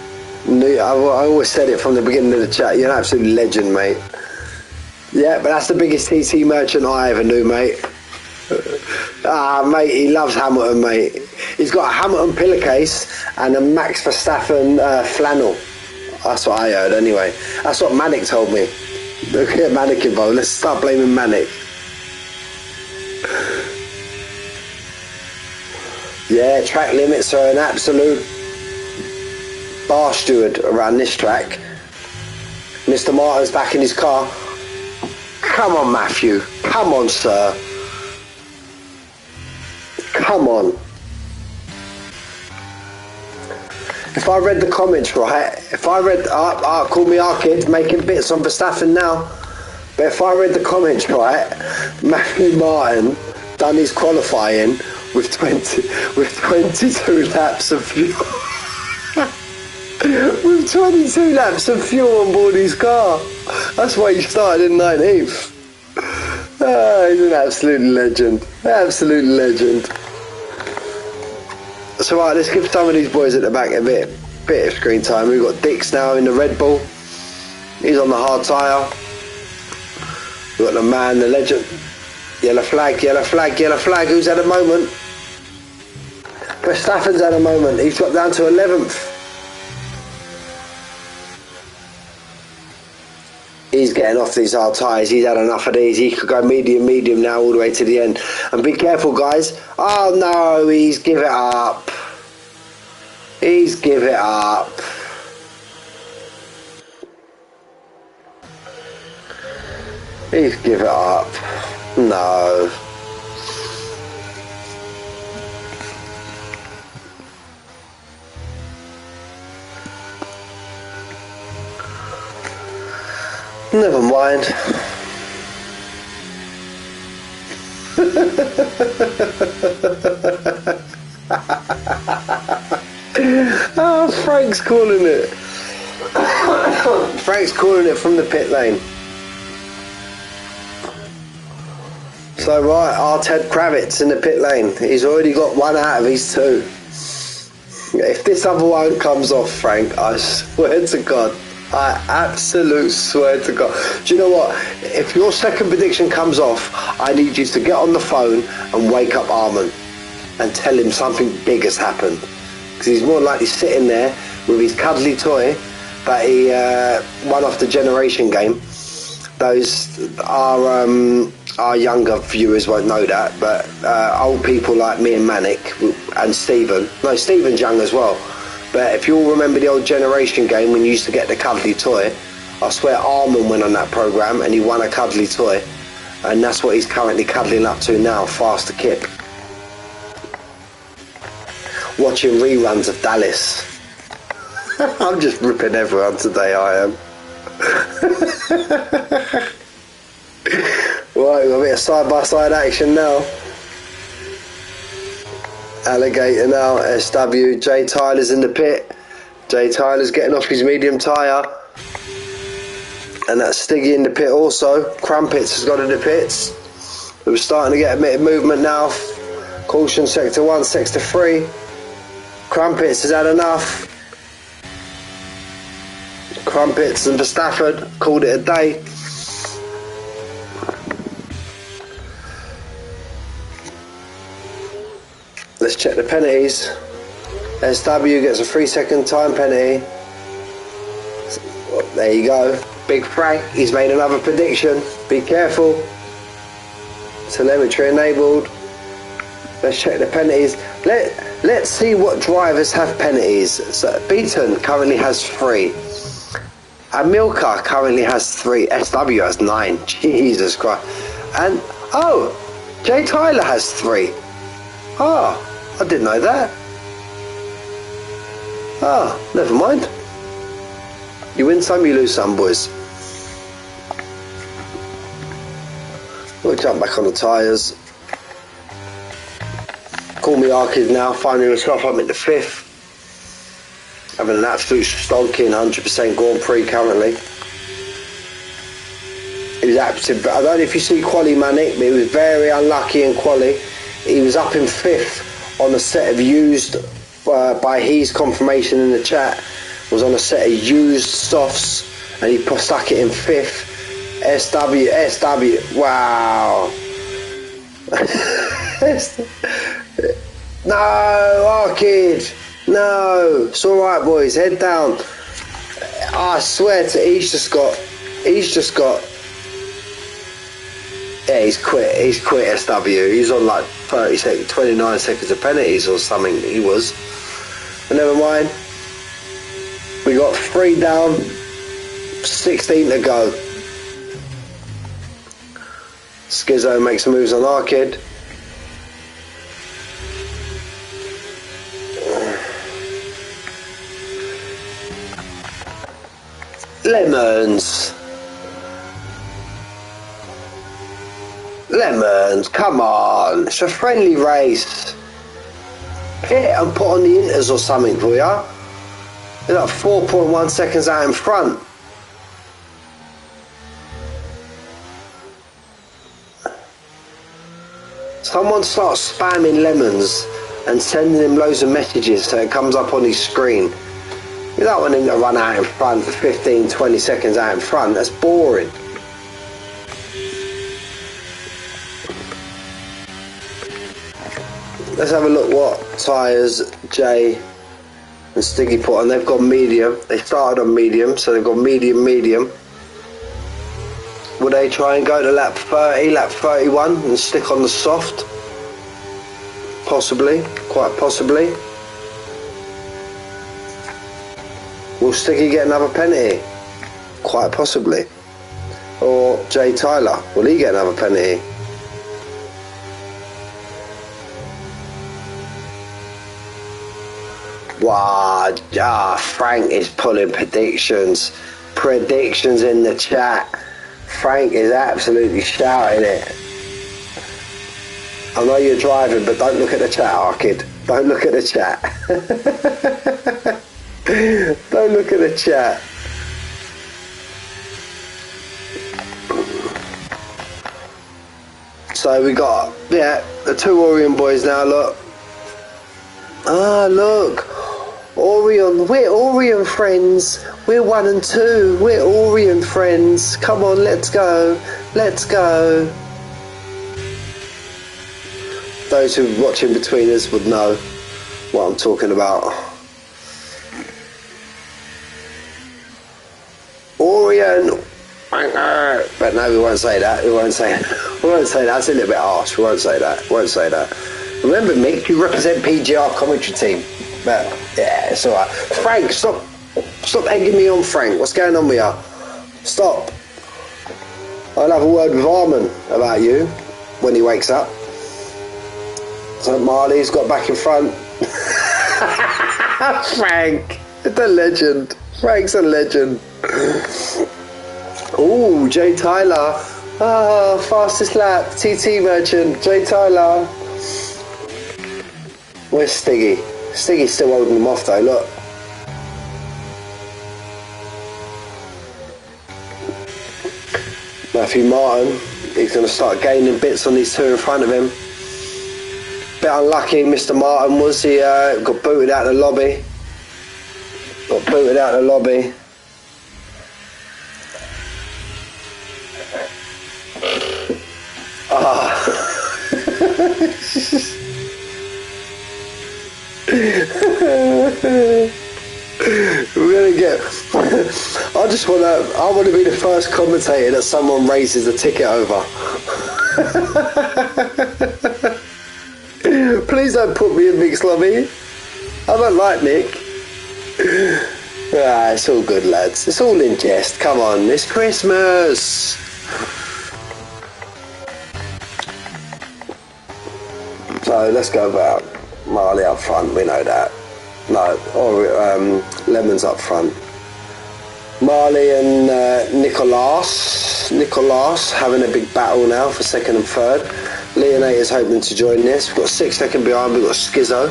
I always said it from the beginning of the chat. You're an absolute legend, mate. Yeah, but that's the biggest TT Merchant I ever knew, mate. Mate, he loves Hamilton, mate. He's got a Hamilton pillowcase and a Max Verstappen flannel. That's what I heard, anyway. That's what Manic told me. Look at Manic involved. Let's start blaming Manic. Yeah, track limits are an absolute bar steward around this track. Mr. Martin's back in his car. Come on, Matthew. Come on, sir. Come on. If I read the comments right, call me Arkid, making bits on Verstappen now. But if I read the comments right, Matthew Martin done his qualifying with 22 laps of fuel. With 22 laps of fuel on board his car. That's why he started in 19th. He's an absolute legend. Absolute legend. So right, let's give some of these boys at the back a bit of screen time. We've got Dix now in the Red Bull. He's on the hard tyre. We've got the man, the legend. Yellow flag, yellow flag, yellow flag. Who's at the moment? Verstappen's at the moment. He's got down to 11th. He's getting off these hard tyres. He's had enough of these. He could go medium, medium now all the way to the end. And be careful, guys. Oh, no. He's give it up. He's give it up. He's give it up. No. Never mind. Oh, Frank's calling it. Frank's calling it from the pit lane. So right, our Ted Kravitz in the pit lane. He's already got one out of his two. If this other one comes off, Frank, I swear to God, I absolute swear to God. Do you know what? If your second prediction comes off, I need you to get on the phone and wake up Armin and tell him something big has happened. Because he's more likely sitting there with his cuddly toy that he won off the Generation game. Those are our younger viewers won't know that, but old people like me and Manic and Stephen's young as well. But if you all remember the old Generation game when you used to get the cuddly toy, I swear Armin went on that programme and he won a cuddly toy. And that's what he's currently cuddling up to now, fast to Kip. Watching reruns of Dallas. I'm just ripping everyone today, I am. Right, we've got a bit of side-by-side action now. Alligator now, SW, Jay Tyler's in the pit. Jay Tyler's getting off his medium tyre. And that's Stiggy in the pit also. Crumpets has got in the pits. We're starting to get a bit of movement now. Caution sector 1, sector 3. Crumpets has had enough. Crumpets and Verstappen called it a day. Let's check the penalties. SW gets a 3-second time penalty. There you go. Big Frank, he's made another prediction. Be careful. Telemetry enabled. Let's check the penalties. Let's see what drivers have penalties. So Beaton currently has 3. Amilcar currently has 3. SW has 9. Jesus Christ. And oh, Jay Tyler has 3. Oh, I didn't know that. Oh, never mind. You win some, you lose some, boys. We'll jump back on the tyres. Call me Arkid now, finding myself up at the 5th. Having an absolute stonking 100% Grand Prix currently. He was absolute, I don't know if you see Quali Manic, but he was very unlucky in Quali. He was up in 5th on a set of used, by his confirmation in the chat, was on a set of used softs, and he stuck it in 5th. SW, wow. No, Arkid, no. It's alright, boys, head down. I swear to he's just got Yeah, he's quit. He's quit SW. He's on like 30 seconds, 29 seconds of penalties or something. He was. But never mind. We got 3 down, 16 to go. Skizzo makes some moves on our kid. Lemons. Lemons, come on. It's a friendly race. Hit and put on the inters or something for ya. You're like 4.1 seconds out in front. Someone starts spamming lemons and sending him loads of messages so it comes up on his screen. You don't want him to run out in front for 15, 20 seconds out in front. That's boring. Let's have a look what tyres Jay and Stiggy put on. They've got medium. They started on medium, so they've got medium. Will they try and go to lap 30, lap 31 and stick on the soft? Possibly, quite possibly. Will Stiggy get another penalty? Quite possibly. Or Jay Tyler, will he get another penalty? Wow, Frank is pulling predictions. Predictions in the chat. Frank is absolutely shouting it. I know you're driving, but don't look at the chat, Arkid. Don't look at the chat. Don't look at the chat. So we got, yeah, the 2 Orion boys now, look. Ah, look. Orion, we're Orion friends. We're 1 and 2. We're Orion friends. Come on, let's go. Let's go. Those who are watching between us would know what I'm talking about. Orion. But no, we won't say that. We won't say that. We won't say that. That's a little bit harsh. We won't say that. We won't say that. Remember, Mick, you represent PGR commentary team. But yeah, it's alright. Frank, stop egging me on, Frank. What's going on with you? Stop. I'll have a word with Armin about you when he wakes up. So Marley's got back in front. Frank, the legend. Frank's a legend. Oh, Jay Tyler. Ah, fastest lap. TT Merchant. Jay Tyler. Where's Stiggy? Stiggy's still holding them off though, look. Matthew Martin, he's going to start gaining bits on these 2 in front of him. Bit unlucky, Mr. Martin was. He got booted out of the lobby. Got booted out of the lobby. We're gonna get. I want to be the first commentator that someone raises a ticket over. Please don't put me in Mick's lobby. I don't like Mick. It's all good, lads. It's all in jest. Come on, it's Christmas. So let's go about Marley up front. We know that. No, or Lemons up front. Marley and Nicolas having a big battle now for 2nd and 3rd. Leonator's hoping to join this. We've got 6 seconds behind. We've got Skizzo.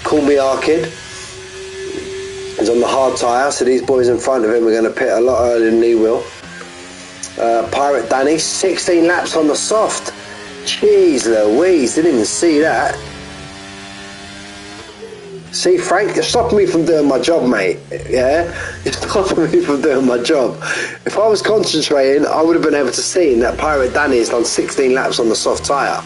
Call me Arkid. He's on the hard tyre, so these boys in front of him are going to pit a lot earlier than he will. Pirate Danny, 16 laps on the soft. Jeez Louise, didn't even see that. See, Frank, you're stopping me from doing my job, mate. Yeah? You're stopping me from doing my job. If I was concentrating, I would have been able to see that Pirate Danny has done 16 laps on the soft tyre.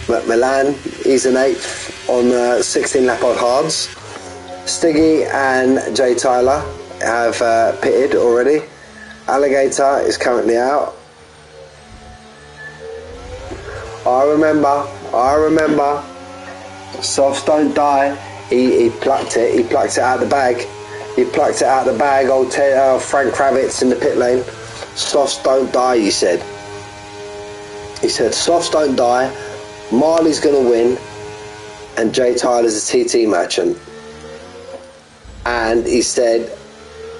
But Milan, he's an 8th on 16 lap on hards. Stiggy and Jay Tyler have pitted already. Alligator is currently out. I remember. Softs don't die. He plucked it out of the bag. Old Frank Kravitz in the pit lane. Softs don't die, he said. He said, softs don't die. Marley's going to win. And Jay Tyler's a TT merchant. And he said,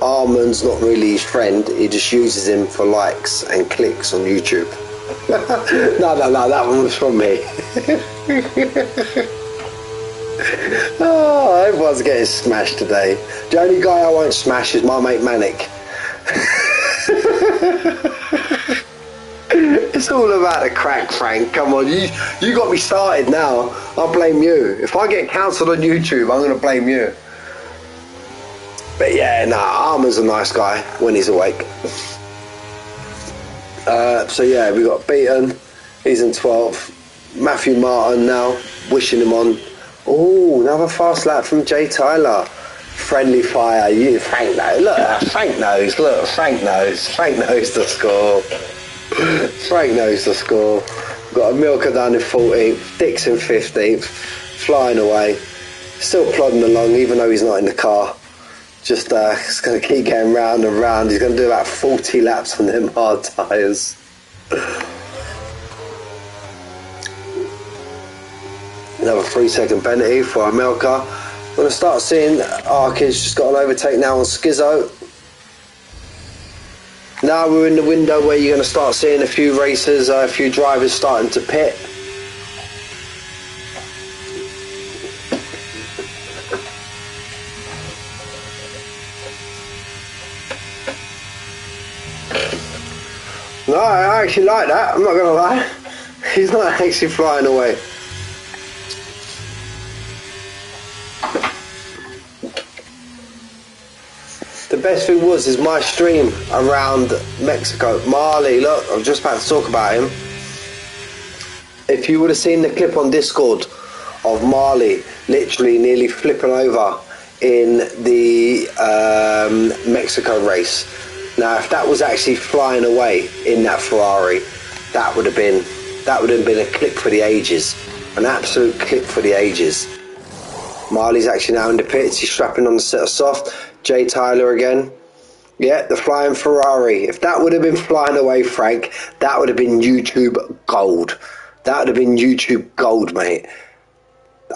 Arman's not really his friend. He just uses him for likes and clicks on YouTube. No, that one was from me. Oh, everyone's getting smashed today. The only guy I won't smash is my mate Manic. It's all about the crack, Frank. Come on, you got me started now. I'll blame you. If I get cancelled on YouTube, I'm going to blame you. But yeah, Arman's a nice guy when he's awake. So yeah, we got Beaton. He's in 12th. Matthew Martin now, wishing him on. Oh, another fast lap from Jay Tyler. Friendly fire. Frank knows. Look, Frank knows. Frank knows the score. Frank knows the score. Got a Milker down in 14th. Dix in 15th. Flying away. Still plodding along, even though he's not in the car. Just he's going to keep going round and round. He's going to do about 40 laps on them hard tyres. Another 3-second penalty for Amelka. We're going to start seeing Arkins just got an overtake now on Skizzo. Now we're in the window where you're going to start seeing a few racers, a few drivers starting to pit. No, I actually like that, I'm not going to lie. He's not actually flying away. The best thing is my stream around Mexico. Marley, look, I'm just about to talk about him. If you would have seen the clip on Discord of Marley literally nearly flipping over in the Mexico race. Now, if that was actually flying away in that Ferrari, that would have been a clip for the ages, an absolute clip for the ages. Marley's actually now in the pits. He's strapping on the set of soft. Jay Tyler again. Yeah, the flying Ferrari. If that would have been flying away, Frank, that would have been YouTube gold. That would have been YouTube gold, mate.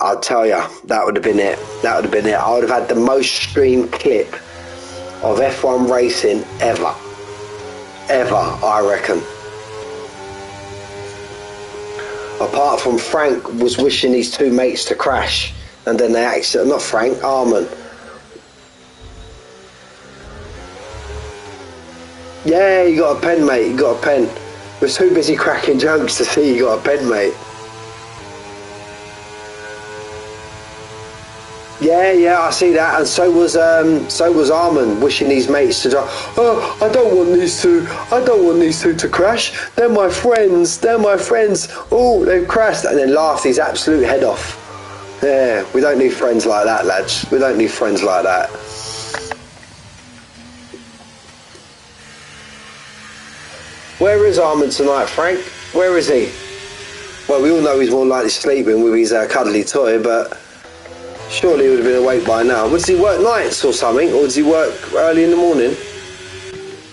I'll tell you, that would have been it. I would have had the most streamed clip of F1 racing ever, I reckon. Apart from Frank was wishing his two mates to crash, and then they actually, not Frank, Arman. Yeah, you got a pen, mate, you got a pen. We're too busy cracking jokes to see you got a pen, mate. Yeah, I see that, and so was Arman wishing his mates to drive. Oh, I don't want these two to crash. They're my friends. Oh, they've crashed, and then laughed his absolute head off. Yeah, we don't need friends like that, lads. We don't need friends like that. Where is Arman tonight, Frank? Where is he? Well, we all know he's more likely sleeping with his cuddly toy, but surely he would have been awake by now. Does he work nights or something? Or does he work early in the morning?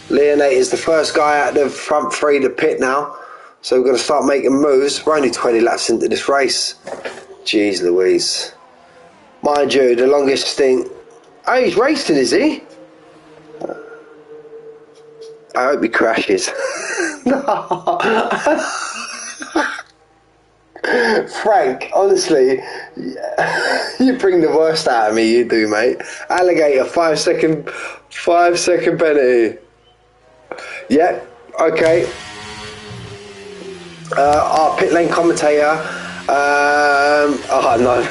Leonate is the first guy out of the front three to pit now. So we're going to start making moves. We're only 20 laps into this race. Jeez Louise. Mind you, the longest stint. Oh, he's racing, is he? I hope he crashes. Frank, honestly, you bring the worst out of me, you do, mate. Alligator, 5 second penalty. Yeah, okay. Our pit lane commentator, oh no,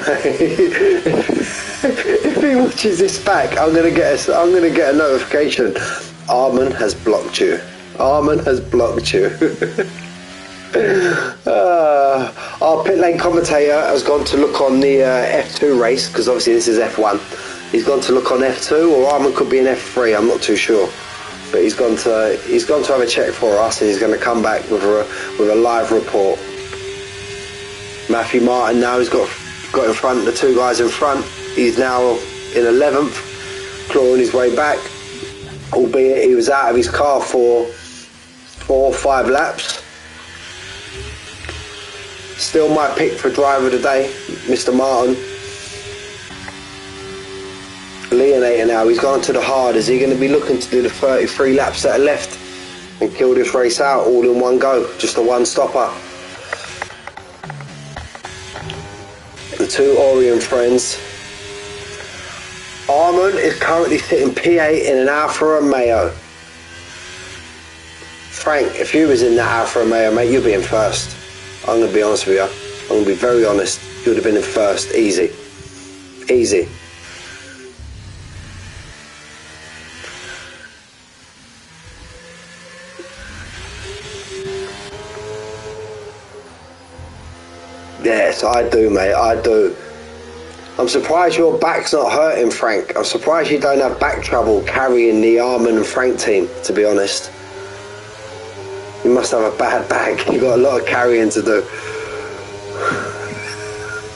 if he watches this back, I'm gonna get a notification. Arman has blocked you. Our pit lane commentator has gone to look on the F2 race, because obviously this is F1. He's gone to look on F2, or Arman could be in F3. I'm not too sure, but he's gone to have a check for us, and he's going to come back with a live report. Matthew Martin now has got in front, the two guys in front. He's now in 11th, clawing his way back, albeit he was out of his car for 4 or 5 laps. Still my pick for driver of the day, Mr. Martin. Leonator now, he's gone to the hard. Is he going to be looking to do the 33 laps that are left and kill this race out all in one go? Just a one stopper. The two Orion friends. Armand is currently sitting P8 in an Alfa Romeo. Frank, if you was in that Alfa Romeo, mate, you'd be in first. I'm going to be honest with you. I'm going to be very honest. You would have been in first. Easy. Easy. Yes, I do, mate. I do. I'm surprised your back's not hurting, Frank. I'm surprised you don't have back trouble carrying the Armand and Frank team, to be honest. You must have a bad back. You've got a lot of carrying to do.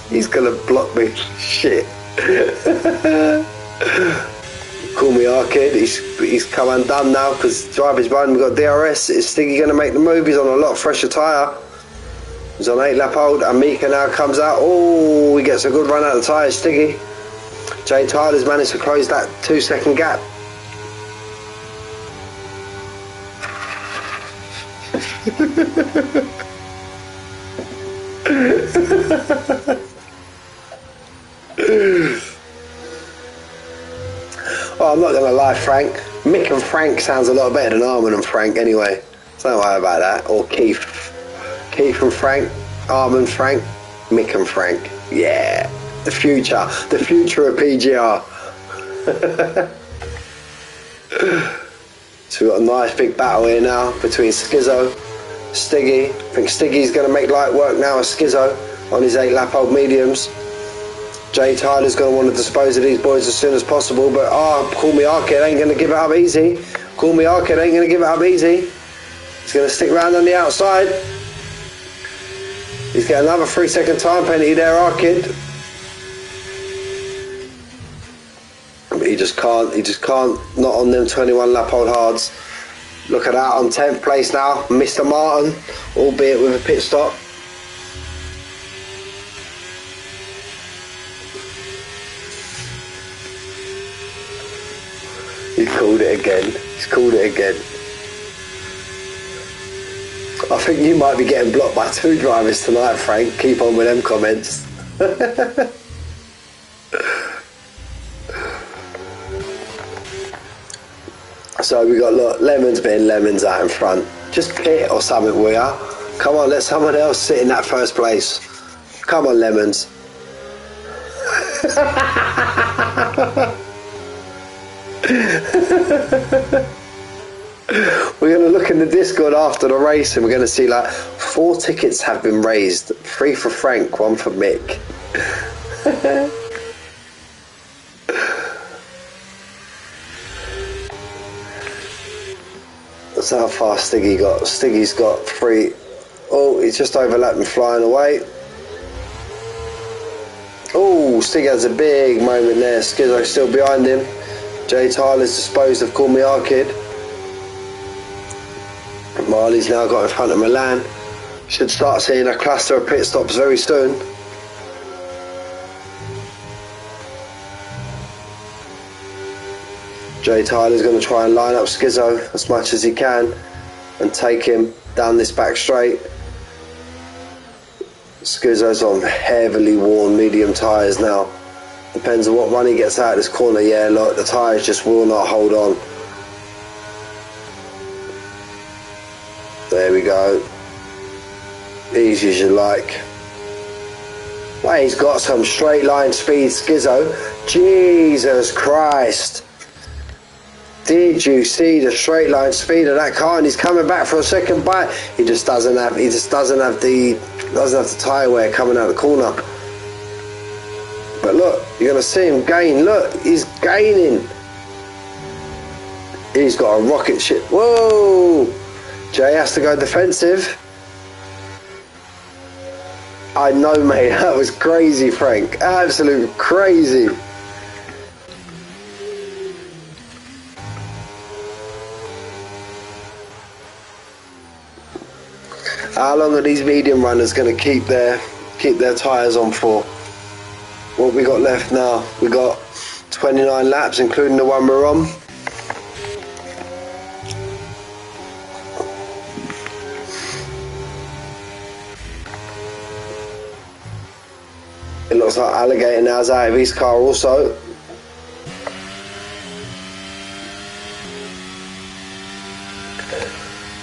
He's going to block me. Shit. Call me Arcade. He's come undone now because driver's behind. We've got DRS. Is Stiggy going to make the move? He's on a lot fresher tyre. He's on 8 lap old, and Mika now comes out. Oh, he gets a good run out of the tyres, Stiggy. Jay Tyler's managed to close that 2-second gap. Oh, I'm not going to lie, Frank. Mick and Frank sounds a lot better than Armand and Frank anyway. So don't worry about that. Or Keith. Keith and Frank, Armand, Frank, Mick and Frank. Yeah, the future of PGR. So we've got a nice big battle here now between Skizzo, Stiggy. I think Stiggy's going to make light work now of Skizzo on his 8 lap old mediums. Jay Tyler's going to want to dispose of these boys as soon as possible, but Call Me Arcade ain't going to give it up easy. Call Me Arcade ain't going to give it up easy. He's going to stick around on the outside. He's got another 3-second time penalty there, Arcade. But he just can't, not on them 21 lap old hards. Look at that, on 10th place now, Mr. Martin, albeit with a pit stop. He's called it again. He's called it again. I think you might be getting blocked by 2 drivers tonight, Frank. Keep on with them comments. So we got, look, Lemons being Lemons out in front. Just pit or something, will ya? Come on, let someone else sit in that first place. Come on, Lemons. We're going to look in the Discord after the race and we're going to see like 4 tickets have been raised. 3 for Frank, 1 for Mick. That's how far Stiggy got. Stiggy's got 3. Oh, he's just overlapped and flying away. Oh, Stiggy has a big moment there. Skizzo's still behind him. Jay Tyler's disposed of Call Me Arcade. Marley's now got in front of Milan. Should start seeing a cluster of pit stops very soon. Jay Tyler's going to try and line up Skizzo as much as he can and take him down this back straight. Skizzo's on heavily worn medium tyres now. Depends on what run he gets out of this corner. Yeah, look, the tyres just will not hold on. There we go. Easy as you like. Well, he's got some straight line speed, Skizzo. Jesus Christ. Did you see the straight line speed of that car? And he's coming back for a second bite. He just doesn't have the tyre wear coming out of the corner. But look, you're gonna see him gain. Look, he's gaining. He's got a rocket ship. Whoa! Jay has to go defensive. I know, mate, that was crazy, Frank. Absolute crazy. How long are these medium runners going to keep their tyres on for? What we got left now? We got 29 laps, including the one we're on. It looks like Alligator now's out of his car also.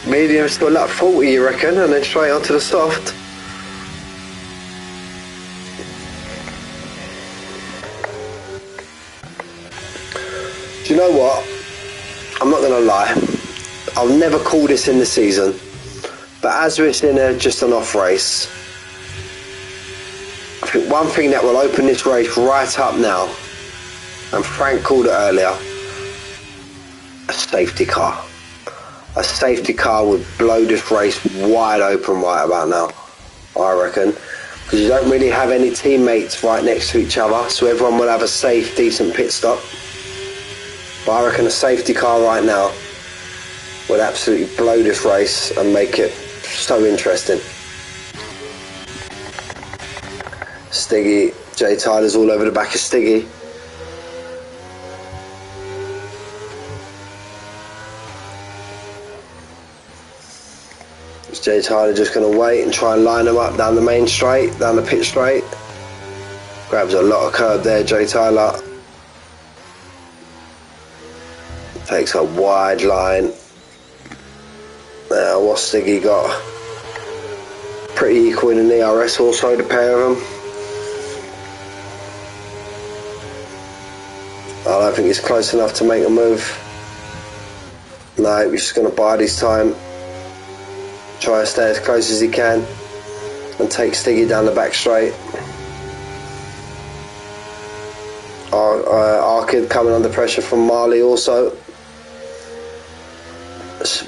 Medium's still lap 40, you reckon, and then straight onto the soft. Do you know what? I'm not going to lie. I'll never call this in the season, but as we're in just an off race, I think one thing that will open this race right up now, and Frank called it earlier, a safety car. A safety car would blow this race wide open right about now, I reckon, because you don't really have any teammates right next to each other, so everyone will have a safe, decent pit stop. But I reckon a safety car right now would absolutely blow this race and make it so interesting. Stiggy, Jay Tyler's all over the back of Stiggy. Is Jay Tyler just going to wait and try and line them up down the main straight, down the pit straight? Grabs a lot of curb there, Jay Tyler. Takes a wide line. Now, what's Stiggy got? Pretty equal in an ERS also, the pair of them. I don't think he's close enough to make a move. No, he's just going to bide his time. Try to stay as close as he can and take Stiggy down the back straight. Arkid coming under pressure from Marley also.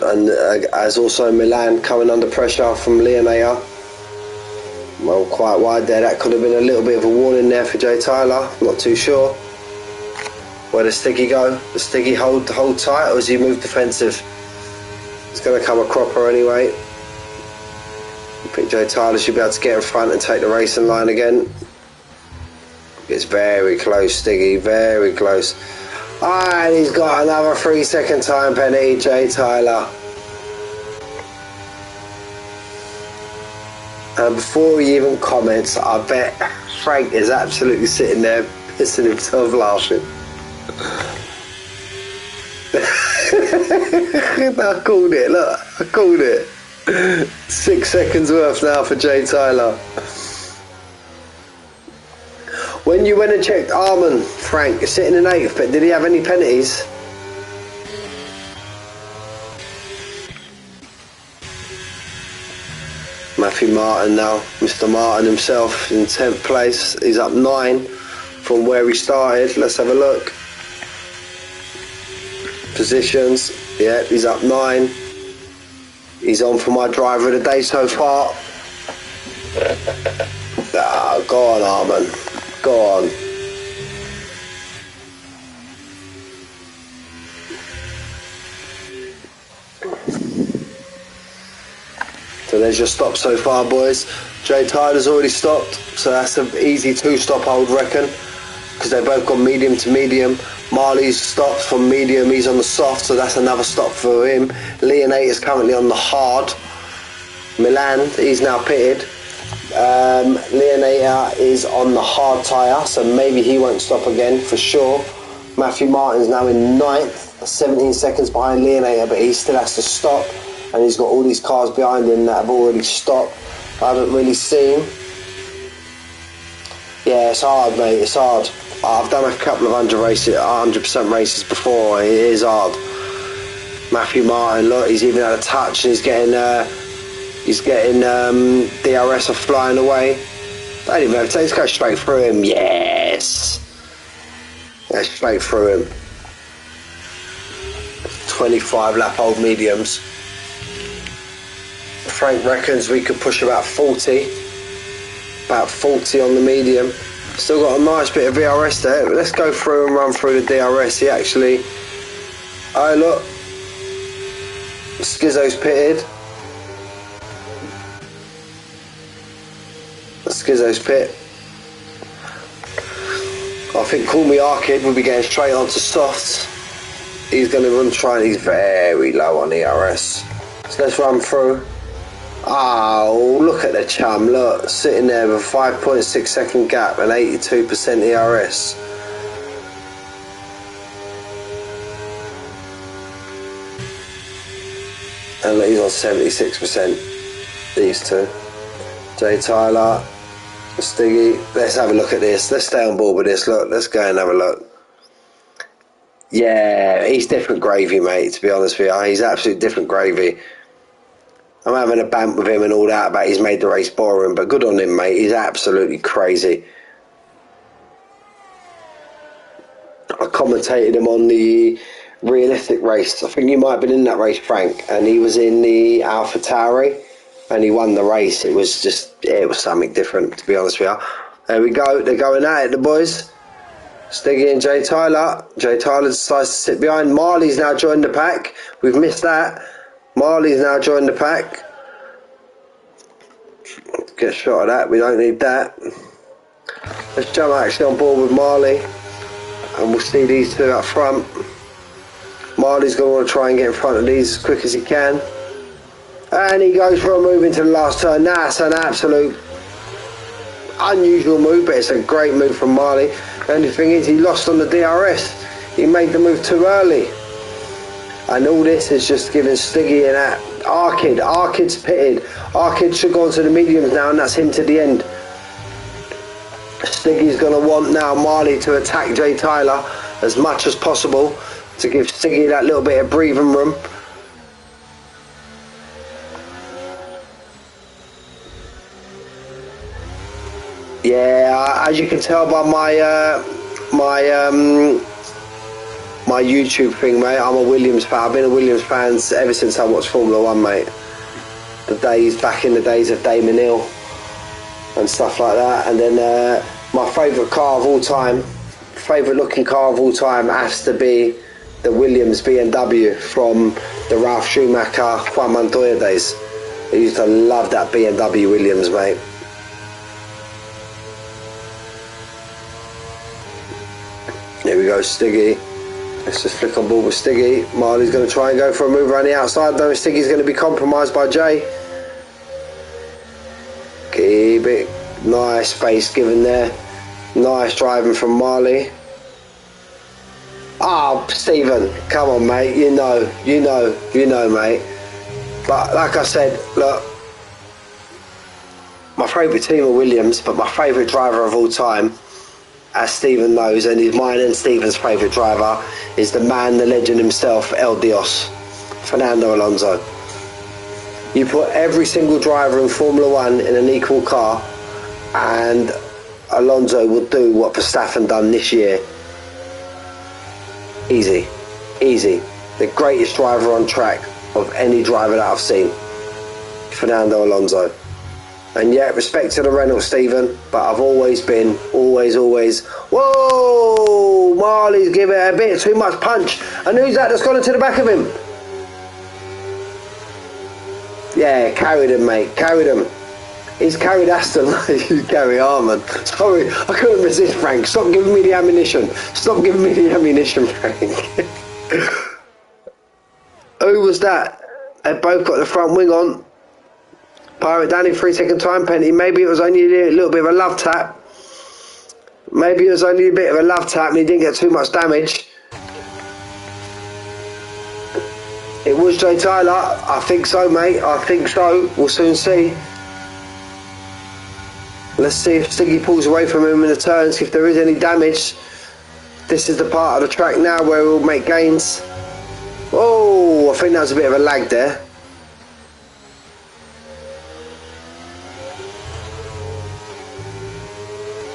And as also Milan coming under pressure from Leonator. Well, quite wide there. That could have been a little bit of a warning there for Jay Tyler. Not too sure. Where does Stiggy go? Does Stiggy hold tight, or does he move defensive? It's going to come a cropper anyway. I think Jay Tyler should be able to get in front and take the racing line again. It's very close, Stiggy, very close. And he's got another 3-second time penalty, Jay Tyler. And before he even comments, I bet Frank is absolutely sitting there pissing himself laughing. I called it, look, I called it. 6 seconds worth now for Jay Tyler. When you went and checked Arman, Frank, sitting in 8th, but did he have any penalties? Matthew Martin now, Mr. Martin himself in 10th place. He's up 9 from where he started. Let's have a look. Positions, yeah, he's up 9. He's on for my driver of the day so far. Ah, go on, Arman. Go on. So there's your stop so far, boys. Jay Tyler's already stopped, so that's an easy 2-stop, I would reckon, because they've both gone medium to medium. Marley's stopped from medium, he's on the soft, so that's another stop for him. Leonate is currently on the hard. Milan, he's now pitted. Leonator is on the hard tyre, so maybe he won't stop again for sure. Matthew Martin's now in 9th, 17 seconds behind Leonator, but he still has to stop, and he's got all these cars behind him that have already stopped. I haven't really seen. Yeah, it's hard, mate, it's hard. I've done a couple of 100% races before. It is hard. Matthew Martin, look, he's even had a touch, and he's getting DRS off flying away. Don't even have to, let's go straight through him. Yes, go straight through him. 25 lap old mediums. Frank reckons we could push about 40. about 40 on the medium. Still got a nice bit of VRS there. But let's go through and run through the DRS. He actually, oh look, Skizzo's pitted. Skizzo's pit. I think Call Me Arkid will be getting straight onto softs. He's going to run trying. He's very low on ERS. So let's run through. Oh, look at the chum. Look, sitting there with a 5.6 second gap and 82% ERS. And look, he's on 76%. These two. Jay Tyler, Stiggy. Let's have a look at this. Let's stay on board with this. Look, let's go and have a look. Yeah, he's different gravy, mate, to be honest with you. He's absolute different gravy. I'm having a bant with him and all that about he's made the race boring, but good on him, mate. He's absolutely crazy. I commentated him on the realistic race. I think you might have been in that race, Frank, and he was in the AlphaTauri and he won the race. It was just, it was something different, to be honest with you. There we go. They're going at it, the boys. Stiggy and Jay Tyler. Jay Tyler decides to sit behind. Marley's now joined the pack. We've missed that. Marley's now joined the pack. Get a shot of that. We don't need that. Let's jump actually on board with Marley. And we'll see these two up front. Marley's going to want to try and get in front of these as quick as he can. And he goes for a move into the last turn. That's an absolute unusual move, but it's a great move from Marley. The only thing is he lost on the DRS. He made the move too early. And all this is just giving Stiggy and that. Arkid's pitted. Arkid should go on to the mediums now, and that's him to the end. Stiggy's going to want now Marley to attack Jay Tyler as much as possible to give Stiggy that little bit of breathing room. Yeah, as you can tell by my YouTube thing, mate, I'm a Williams fan. I've been a Williams fan ever since I watched Formula 1, mate. Back in the days of Damon Hill and stuff like that. And then my favourite car of all time, favourite looking car of all time, has to be the Williams BMW from the Ralf Schumacher, Juan Montoya days. I used to love that BMW Williams, mate. Here we go, Stiggy. Let's just flick on board with Stiggy. Marley's going to try and go for a move around the outside, though Stiggy's going to be compromised by Jay. Keep it. Nice space given there. Nice driving from Marley. Oh, Stephen, come on, mate. You know, mate. But like I said, look, my favourite team are Williams, but my favourite driver of all time, as Stephen knows, and he's mine and Stephen's favourite driver, is the man, the legend himself, El Dios, Fernando Alonso. You put every single driver in Formula 1 in an equal car, and Alonso will do what Verstappen done this year. Easy. The greatest driver on track of any driver that I've seen, Fernando Alonso. And yeah, respect to the Renault, Stephen, but I've always been, always, whoa, Marley's giving it a bit too much punch. And who's that that's gone into the back of him? Yeah, carried him, mate, carried him. He's carried Aston like you carry Harman. Sorry, I couldn't resist, Frank. Stop giving me the ammunition. Frank. Who was that? They both got the front wing on. Pirate Danny, 3-second time penalty. Maybe it was only a little bit of a love tap. And he didn't get too much damage. It was Jay Tyler. I think so, mate. I think so. We'll soon see. Let's see if Stiggy pulls away from him in the turns, if there is any damage. This is the part of the track now where we'll make gains. Oh, I think that was a bit of a lag there.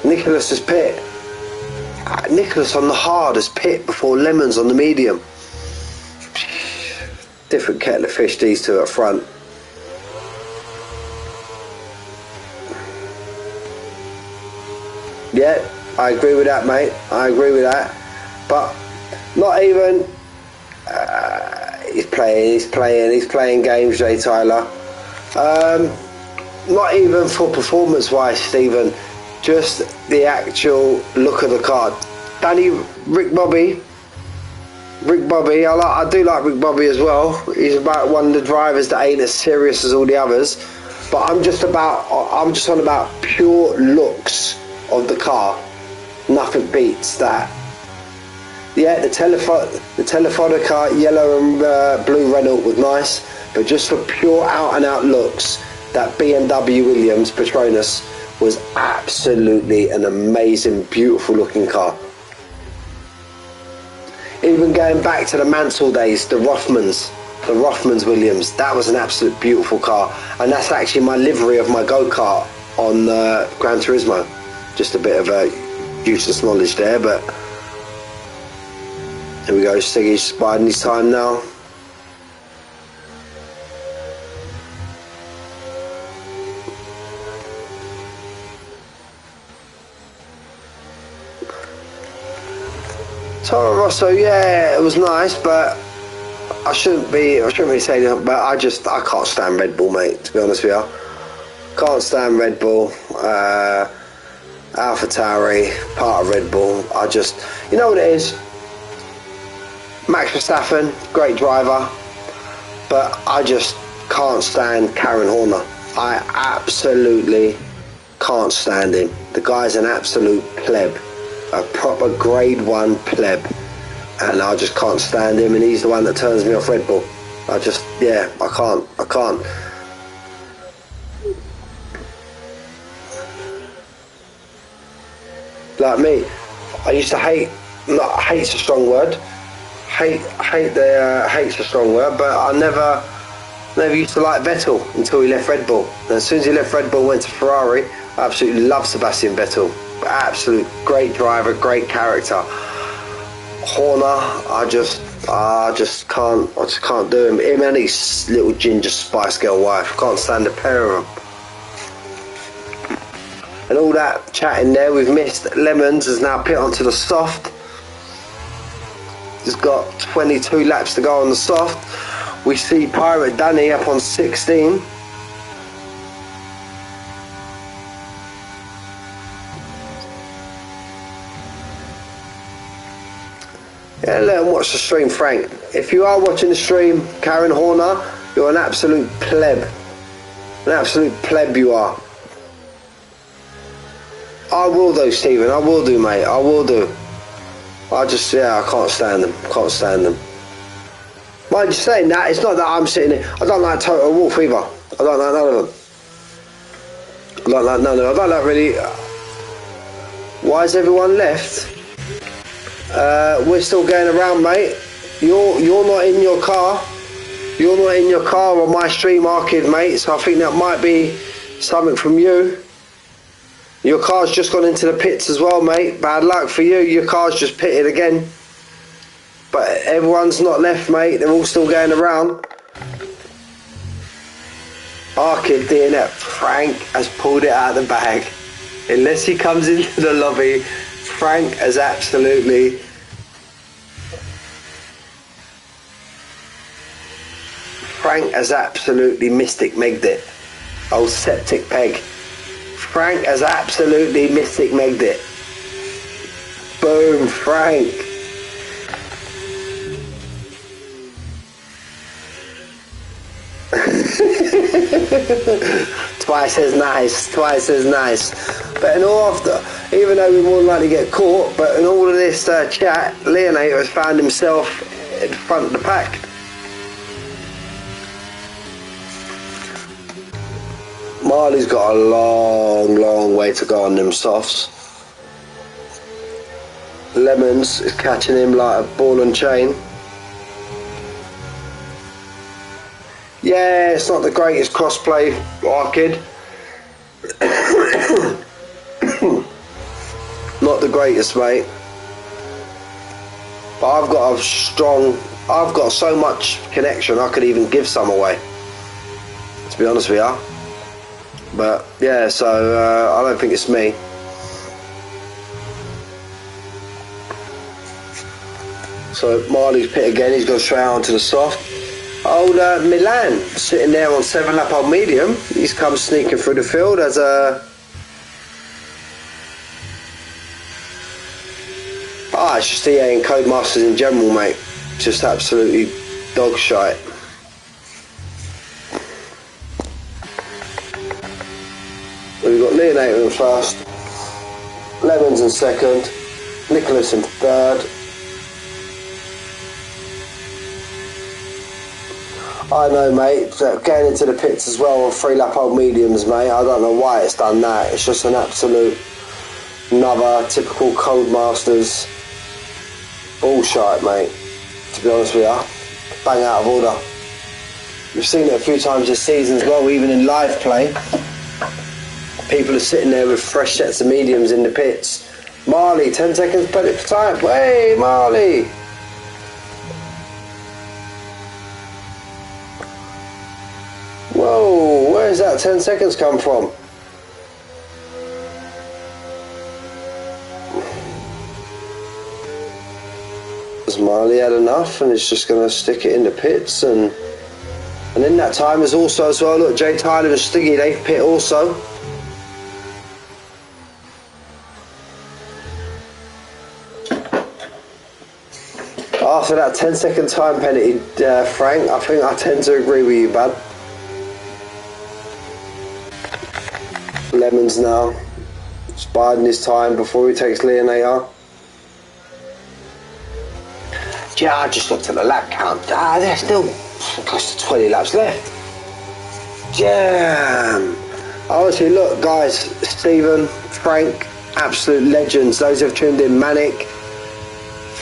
Nicholas's pit. Nicholas on the hard has pit before Lemons on the medium. Different kettle of fish, these two up front. Yeah, I agree with that, mate. I agree with that. But not even. He's playing games, Jay Tyler. Not even for performance-wise, Stephen. Just the actual look of the car. Rick Bobby. I do like Rick Bobby as well. He's about one of the drivers that ain't as serious as all the others. But I'm just on about pure looks of the car. Nothing beats that. Yeah, the Telefonica yellow and blue Renault was nice, but just for pure out and out looks, that BMW Williams Petronas was absolutely an amazing, beautiful looking car. Even going back to the Mansell days, the Rothmans Williams, that was an absolute beautiful car, and that's actually my livery of my go-kart on Gran Turismo. Just a bit of useless knowledge there, but here we go. Siggy's biding his time now. Toro Rosso, yeah, it was nice, but I shouldn't be saying that, but I can't stand Red Bull, mate, to be honest with you. Can't stand Red Bull. AlphaTauri, part of Red Bull. You know what it is? Max Verstappen, great driver, but I just can't stand Karen Horner. I absolutely can't stand him. The guy's an absolute pleb. A proper grade 1 pleb, and I just can't stand him, and he's the one that turns me off Red Bull. I can't. Like me, I used to hate's a strong word. Hate's a strong word, but I never used to like Vettel until he left Red Bull. And as soon as he left Red Bull, went to Ferrari, I absolutely love Sebastian Vettel. Absolute great driver, great character. Horner, I just can't do him. Him and his little ginger Spice Girl wife, can't stand the pair of them. And all that chatting there, we've missed Lemons has now pit onto the soft. He's got 22 laps to go on the soft. We see Pirate Danny up on 16. Yeah, let him watch the stream, Frank. If you are watching the stream, Karen Horner, you're an absolute pleb. An absolute pleb you are. I will do, Stephen. I will do, mate. I will do. I can't stand them. Can't stand them. Mind you saying that, it's not that I'm sitting here. I don't like Toto Wolff either. I don't like none of them. I don't like none of them. I don't like really... Why has everyone left? We're still going around, mate. You're not in your car. You're not in your car on my stream arcade, mate. So I think that might be something from you. Your car's just gone into the pits as well, mate. Bad luck for you. Your car's just pitted again. But everyone's not left, mate. They're all still going around. Arcade DNF. Frank has pulled it out of the bag. Unless he comes into the lobby, Frank has absolutely... Mystic Megged it. Old septic peg. Frank has absolutely Mystic Megged it. Boom, Frank. Twice as nice. But in all even though we more than likely get caught, but in all of this chat, Leonator has found himself in front of the pack. Marley's got a long way to go on them softs. Lemons is catching him like a ball and chain. Yeah, it's not the greatest crossplay arcade. Not the greatest, mate. But I've got so much connection I could even give some away, to be honest with you. But yeah, so I don't think it's me. So Marley's pit again, he's gone straight on to the soft. Old Milan, sitting there on 7 lap old medium. He's come sneaking through the field as a... it's just EA and Codemasters in general, mate. Just absolutely dog shite. We've got Leonator in first, Lemons in second, Nicholas in third. I know, mate, getting into the pits as well on 3 lap old mediums, mate. I don't know why it's done that. It's just an absolute another typical Codemasters bullshit, mate. To be honest with you, bang out of order. We've seen it a few times this season as well, even in live play. People are sitting there with fresh sets of mediums in the pits. Marley, 10 seconds penalty for time. Hey, Marley! Whoa, where's that 10 seconds come from? Has Marley had enough and is just going to stick it in the pits? And in that time is also as well, look, Jay Tyler and Stiggy, they pit also. After that 10-second time penalty, Frank, I think I tend to agree with you, bud. Lemons now, just biding his time before he takes Leonator. Yeah, I just looked at the lap count. There's still close to 20 laps left. Jam. Honestly, look, guys, Stephen, Frank, absolute legends. Those who have tuned in, Manic,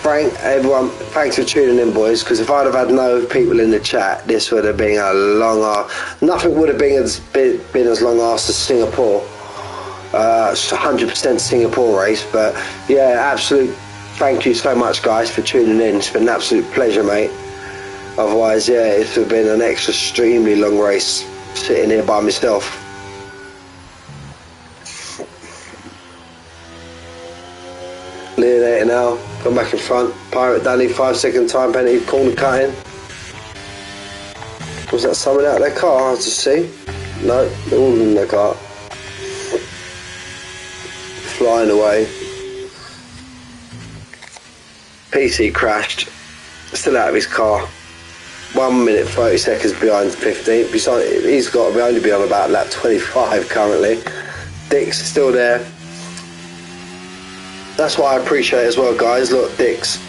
Frank, everyone, thanks for tuning in, boys, because if I'd have had no people in the chat, this would have been a long arse. Nothing would have been as long arse as Singapore. It's 100% Singapore race, but yeah, absolute thank you so much, guys, for tuning in. It's been an absolute pleasure, mate. Otherwise, yeah, it would have been an extremely long race sitting here by myself. Leonator now, come back in front. Pirate Danny, 5-second time penalty, corner cutting. Was that someone out of their car? Hard to see. No, they're all in their car. Flying away. PC crashed. Still out of his car. 1 minute 30 seconds behind 15. Besides, he's got to only be on about lap 25 currently. Dick's still there. That's what I appreciate as well, guys. Look, Dick's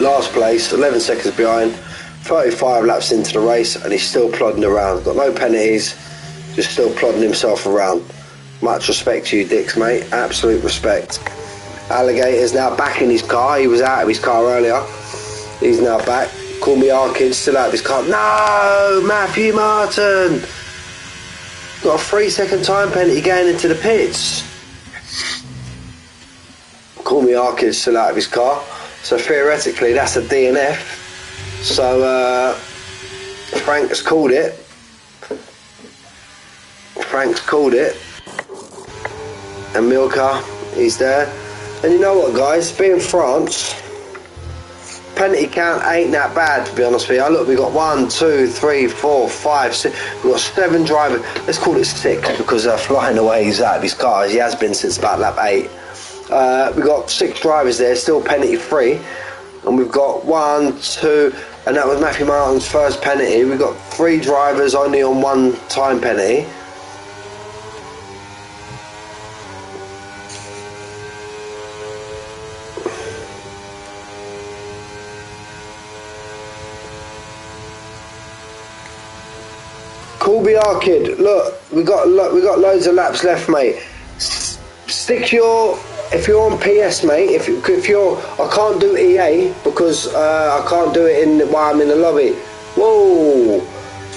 last place, 11 seconds behind, 35 laps into the race, and he's still plodding around. Got no penalties, just still plodding himself around. Much respect to you, Dicks, mate. Absolute respect. Alligator's now back in his car. He was out of his car earlier. He's now back. Call Me Arkid, still out of his car. No! Matthew Martin! Got a 3-second time penalty going into the pits. Call Me Arkid, still out of his car. So theoretically, that's a DNF. So Frank has called it. Frank's called it. And Milka, he's there. And you know what, guys? Being France, penalty count ain't that bad, to be honest with you. Look, we've got 1, 2, 3, 4, 5, 6. We've got 7 drivers. Let's call it 6 because flying away, he's out of his car. He has been since about lap 8. We've got 6 drivers there, still penalty free. And we've got 1, 2, and that was Matthew Martin's first penalty. We've got 3 drivers only on 1 time penalty. Corby Arkid, look, we got loads of laps left, mate. Stick your, if you're on PS, mate. If you're, I can't do EA because I can't do it while I'm in the lobby. Whoa!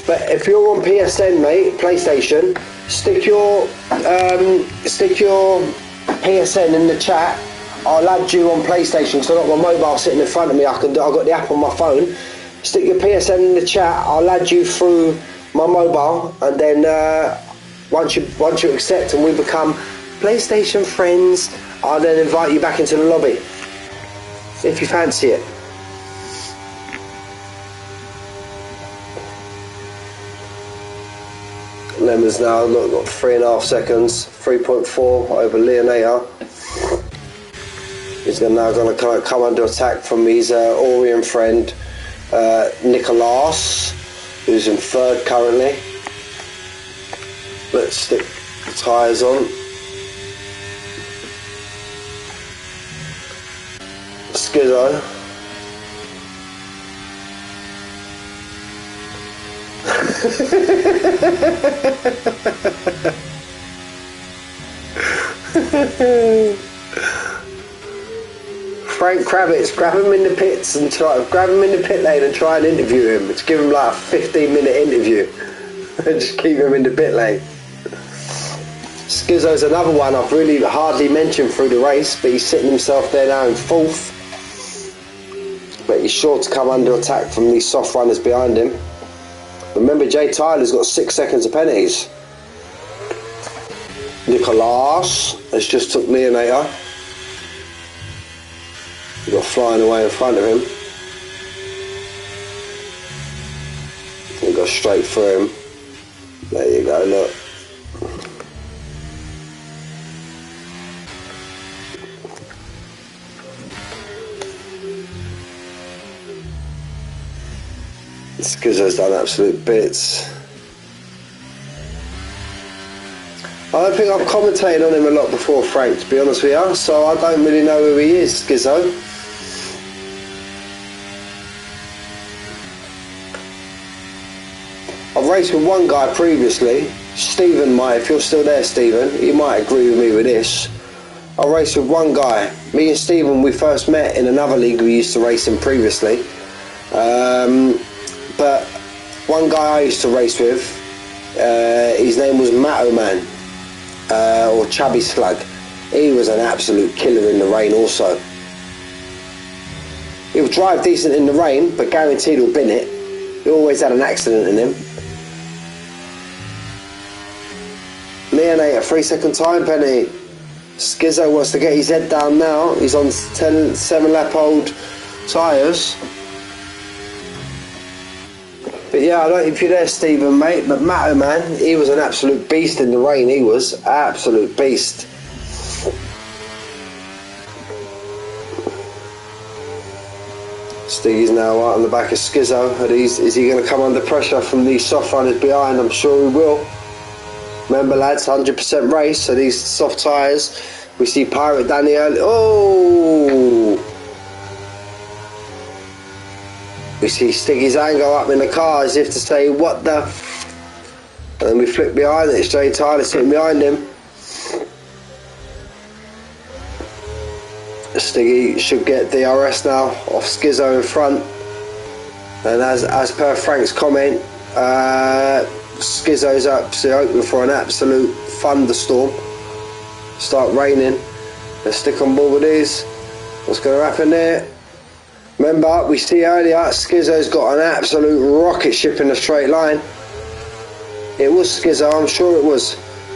But if you're on PSN, mate, PlayStation, stick your PSN in the chat. I'll add you on PlayStation because I've got my mobile sitting in front of me. I've got the app on my phone. Stick your PSN in the chat. I'll add you through my mobile, and then once you accept and we become PlayStation friends, I'll then invite you back into the lobby. if you fancy it. Lemons now, look, got 3.5 seconds, 3.4 over Leonator. He's now going to come under attack from his Orient friend, Nicolas, who's in third currently. Let's stick the tyres on. Skizzo. Frank Kravitz, grab him in the pits and grab him in the pit lane and try and interview him. Just give him like a 15-minute interview and just keep him in the pit lane. Skizzo's another one I've really hardly mentioned through the race, but he's sitting himself there now in fourth. But he's sure to come under attack from these soft runners behind him. Remember, Jay Tyler's got 6 seconds of penalties. Nicolas has just took Leonator. He got flying away in front of him. He got straight through him. There you go, look. Skizzo's done absolute bits. I don't think I've commentated on him a lot before, Frank, to be honest with you, so I don't really know who he is, Skizzo. I've raced with one guy previously, Stephen might, if you're still there, Stephen, you might agree with me with this. I raced with one guy. Me and Stephen, we first met in another league we used to race in previously. But one guy I used to race with, his name was Matto Man, or Chubby Slug. He was an absolute killer in the rain also. He would drive decent in the rain, but guaranteed he'll bin it. He always had an accident in him. Leonate a 3-second time penny. Skizzo wants to get his head down now. He's on 7-lap old tyres. But yeah, I don't know if you're there, Stephen, mate, but Matto Man, he was an absolute beast in the rain. He was absolute beast. Stiggy's now right on the back of Skizzo. Is he going to come under pressure from these soft runners behind? I'm sure he will. Remember, lads, 100% race, so these soft tyres. We see Pirate Danny early. Oh! We see Stiggy's hand go up in the car as if to say, what the f. And then we flick behind it. It's Jay Tyler sitting behind him. Stiggy should get DRS now off Skizzo in front. And as per Frank's comment, Skizzo's open for an absolute thunderstorm. Start raining. Let's stick on board with these. What's going to happen there? Remember, we see earlier, Skizzo's got an absolute rocket ship in a straight line. It was Skizzo, I'm sure it was.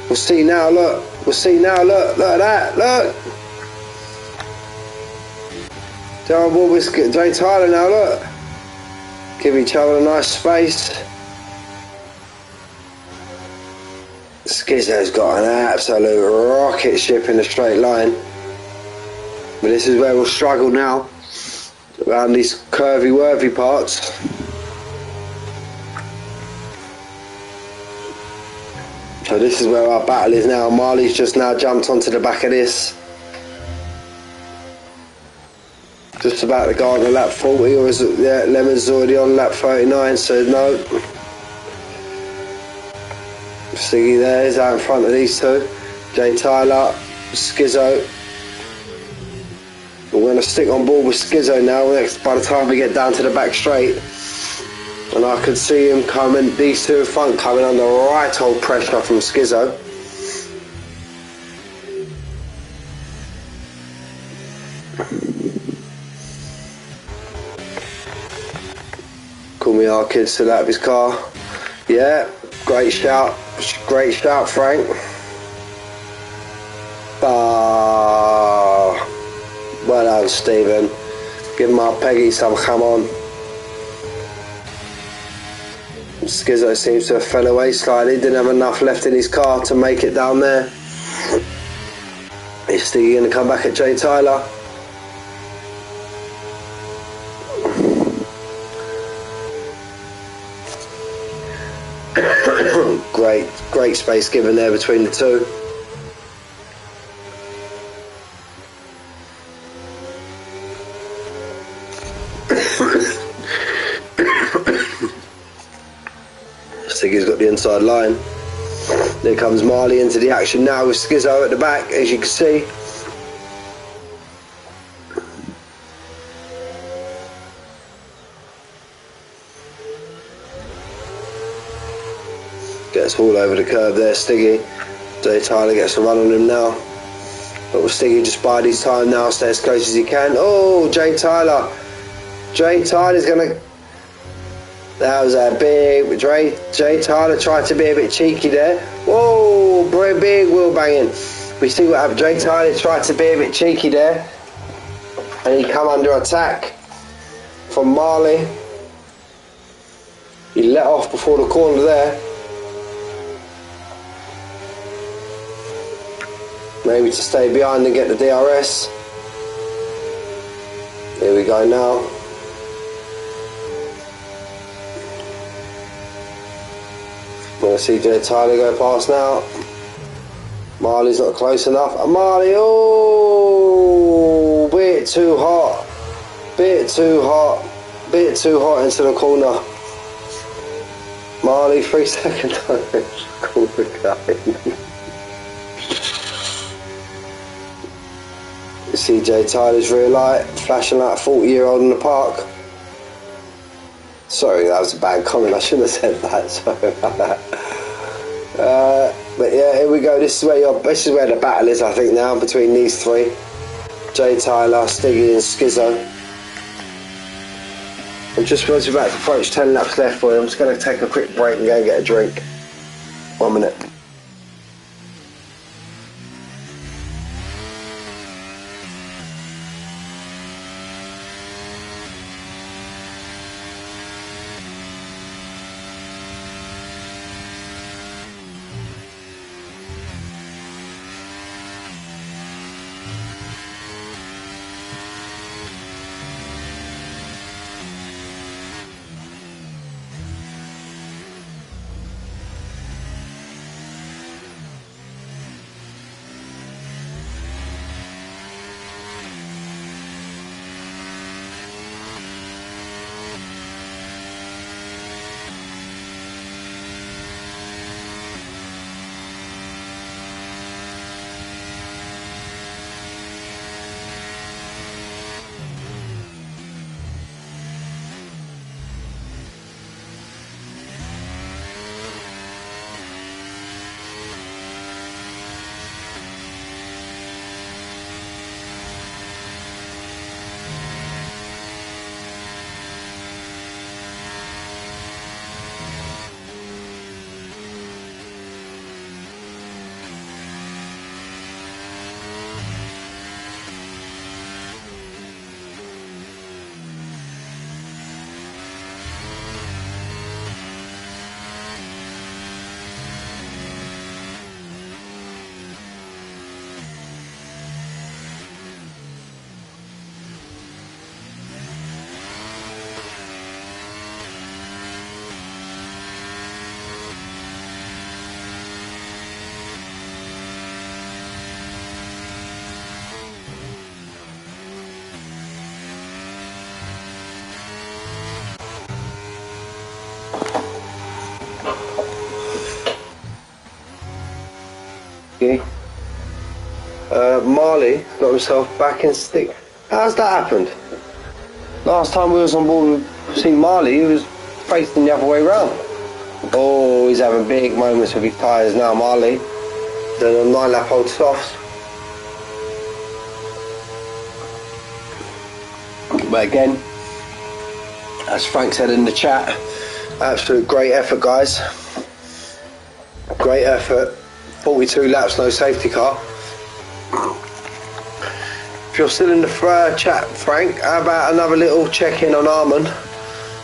We'll see now, look. We'll see now, look. Look at that, look. Down board with Jay Tyler now, look. Give each other a nice space. Skizzo's got an absolute rocket ship in a straight line. But this is where we'll struggle now. Around these curvy-worthy parts. So this is where our battle is now. Marley's just now jumped onto the back of this. Just about to go on to lap 40, or is it, yeah, Lemon's already on lap 39, so no. Stiggy there is out in front of these two. Jay Tyler, Skizzo. We're going to stick on board with Skizzo now by the time we get down to the back straight. And I could see him coming, these two in front coming under right old pressure from Skizzo. Call me our kid still out of his car. Yeah, great shout, Frank. Well done, Stephen. Give my Peggy some come on. Skizzo seems to have fell away slightly, didn't have enough left in his car to make it down there. Is Stiggy going to come back at Jay Tyler? Great space given there between the two. Stiggy's got the inside line. There comes Marley into the action now with Skizzo at the back, as you can see. Gets all over the curb there, Stiggy. Jay Tyler gets a run on him now. But will Stiggy just bide his time now, stay as close as he can. Oh, Jay Tyler. Jay Tyler's going to... That was a big... Jay Tyler tried to be a bit cheeky there. Whoa, big wheel banging. We see what happened. Jay Tyler tried to be a bit cheeky there. And he come under attack from Marley. He let off before the corner there. Maybe to stay behind and get the DRS. Here we go now. We're going to see Jay Tyler go past now. Marley's not close enough. And Marley, oh, bit too hot. Bit too hot into the corner. Marley, 3 second corner guy. You see Jay Tyler's rear light flashing like a 40-year-old in the park. Sorry, that was a bad comment. I shouldn't have said that. Sorry about that. But yeah, here we go. This is where the battle is, I think, now between these three: Jay Tyler, Stiggy, and Skizzo. I'm just about to approach 10 laps left for you. I'm just going to take a quick break and go and get a drink. 1 minute. Marley got himself back in stick. How's that happened? Last time we was on board with seen Marley, he was facing the other way round. Oh, he's having big moments with his tyres now, Marley. Doing a 9 lap old softs. But again, as Frank said in the chat, absolute great effort, guys. Great effort. 42 laps, no safety car. if you're still in the chat, Frank, how about another little check-in on Arman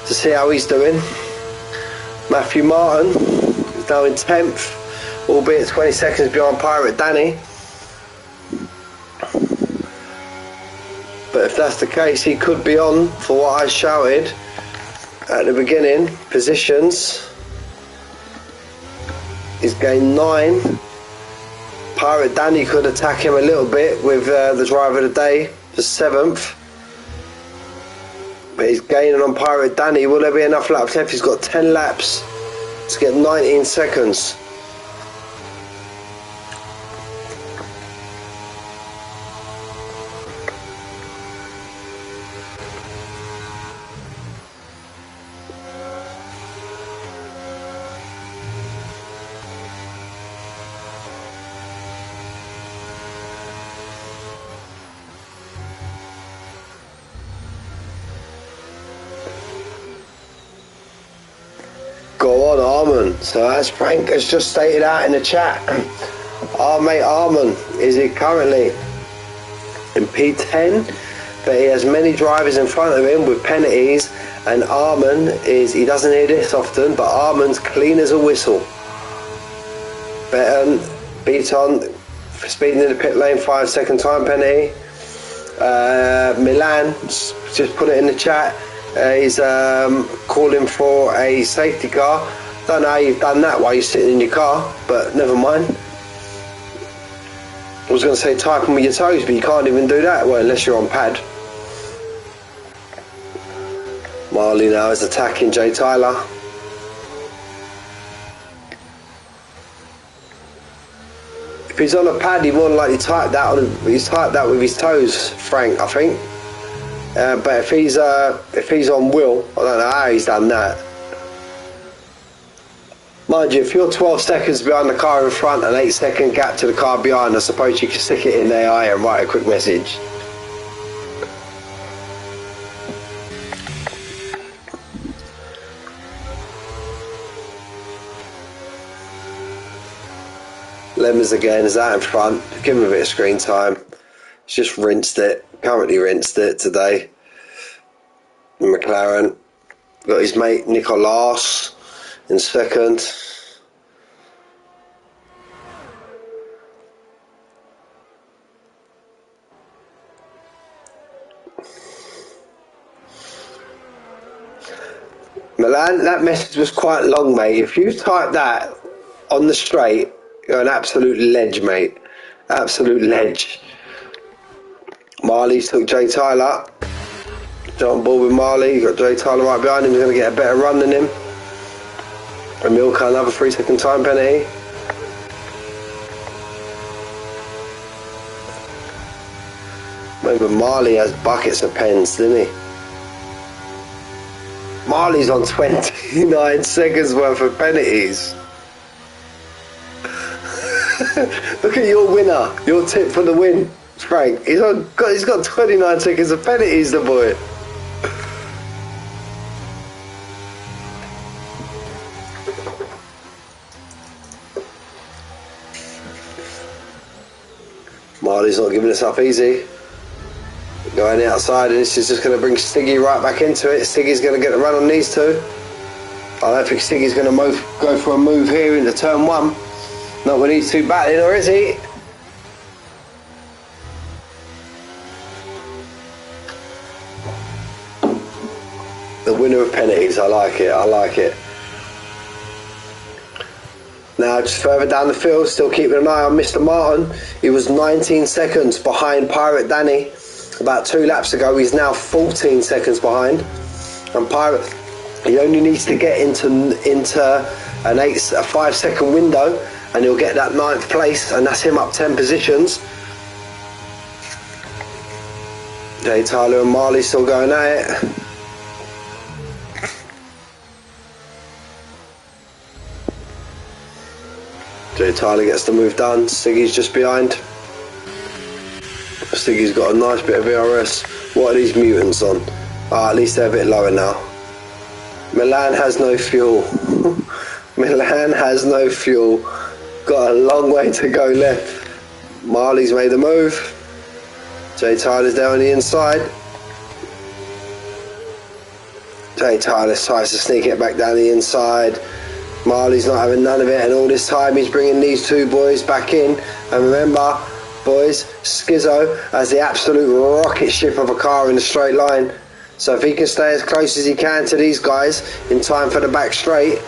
to see how he's doing? Matthew Martin is now in 10th, albeit 20 seconds behind Pirate Danny. But if that's the case, he could be on for what I shouted at the beginning. Positions. He's gained 9. Pirate Danny could attack him a little bit with the driver of the day for 7th. But he's gaining on Pirate Danny. Will there be enough laps left? He's got 10 laps to get 19 seconds. Go on, Arman. So as Frank has just stated out in the chat, our mate Arman is currently in P10, but he has many drivers in front of him with penalties, and Arman he doesn't hear this often, but Arman's clean as a whistle. Beaton speeding in the pit lane, 5-second time penalty. Milan just put it in the chat. He's calling for a safety car. Don't know how you've done that while you're sitting in your car, but never mind. I was going to say type them with your toes, but you can't even do that, well, unless you're on pad. Marley now is attacking Jay Tyler. If he's on a pad, he more than likely typed that he's typed that with his toes, Frank, I think. But if he's on wheel, I don't know how he's done that. Mind you, if you're 12 seconds behind the car in front and 8-second gap to the car behind, I suppose you can stick it in AI and write a quick message. Lemons again is out in front. Give him a bit of screen time. He's just rinsed it. Currently rinsed it today. McLaren got his mate Nicolas in second. Milan, that message was quite long, mate. If you type that on the straight, you're an absolute ledge, mate. Absolute ledge. Marley's took Jay Tyler. On board with Marley. You got Jay Tyler right behind him. He's going to get a better run than him. And Milka another 3-second time penalty. Maybe Marley has buckets of pens, doesn't he? Marley's on 29 seconds worth of penalties. Look at your winner. Your tip for the win, Frank. He's got 29 seconds of penalties, the boy. Marley's not giving us up easy. Going outside, and this is just going to bring Stiggy right back into it. Stiggy's going to get the run on these two. I don't think Stiggy's going to go for a move here into turn 1. Not with these two battling, or is he? The winner of penalties, I like it, I like it. Now just further down the field, still keeping an eye on Mr. Martin. He was 19 seconds behind Pirate Danny about 2 laps ago. He's now 14 seconds behind. And Pirate, he only needs to get into a 5-second window and he'll get that 9th place, and that's him up 10 positions. Jay Tyler and Marley still going at it. Jay Tyler gets the move done. Stiggy's just behind. Stiggy's got a nice bit of VRS. What are these mutants on? At least they're a bit lower now. Milan has no fuel. Milan has no fuel. Got a long way to go left. Marley's made the move. Jay Tyler's there on the inside. Jay Tyler tries to sneak it back down the inside. Marley's not having none of it, and all this time he's bringing these two boys back in. And remember, boys, Skizzo has the absolute rocket ship of a car in a straight line. So if he can stay as close as he can to these guys in time for the back straight,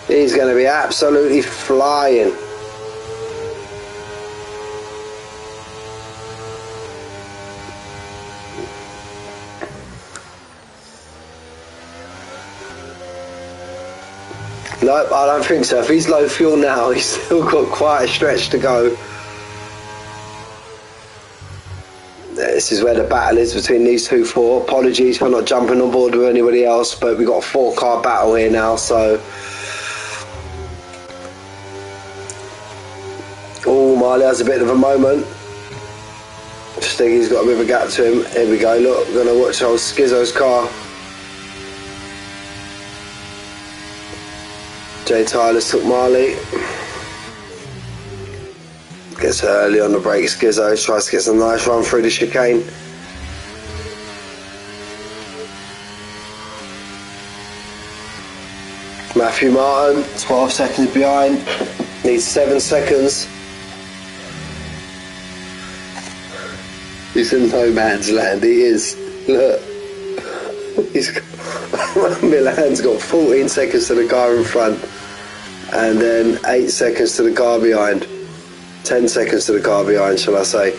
he's going to be absolutely flying. Nope, I don't think so. If he's low fuel now, he's still got quite a stretch to go. This is where the battle is between these two four. Apologies for not jumping on board with anybody else, but we've got a 4-car battle here now, so... Oh, Marley has a bit of a moment. Stiggy's got a bit of a gap to him. Here we go, look, we're going to watch old Skizzo's car. Jay Tyler's took Marley. Gets early on the brake. Skizzo tries to get some nice run through the chicane. Matthew Martin, 12 seconds behind. Needs 7 seconds. He's in no man's land. He is. Look. He's got, Milan's got 14 seconds to the car in front, and then 8 seconds to the car behind. 10 seconds to the car behind, shall I say.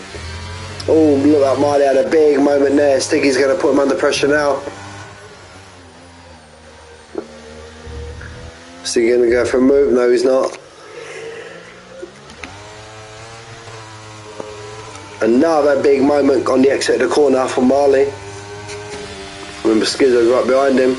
Oh, look like Marley had a big moment there. Stiggy's going to put him under pressure now. Stiggy going to go for a move? No, he's not. Another big moment on the exit of the corner for Marley. Remember, Skizzo's right behind him.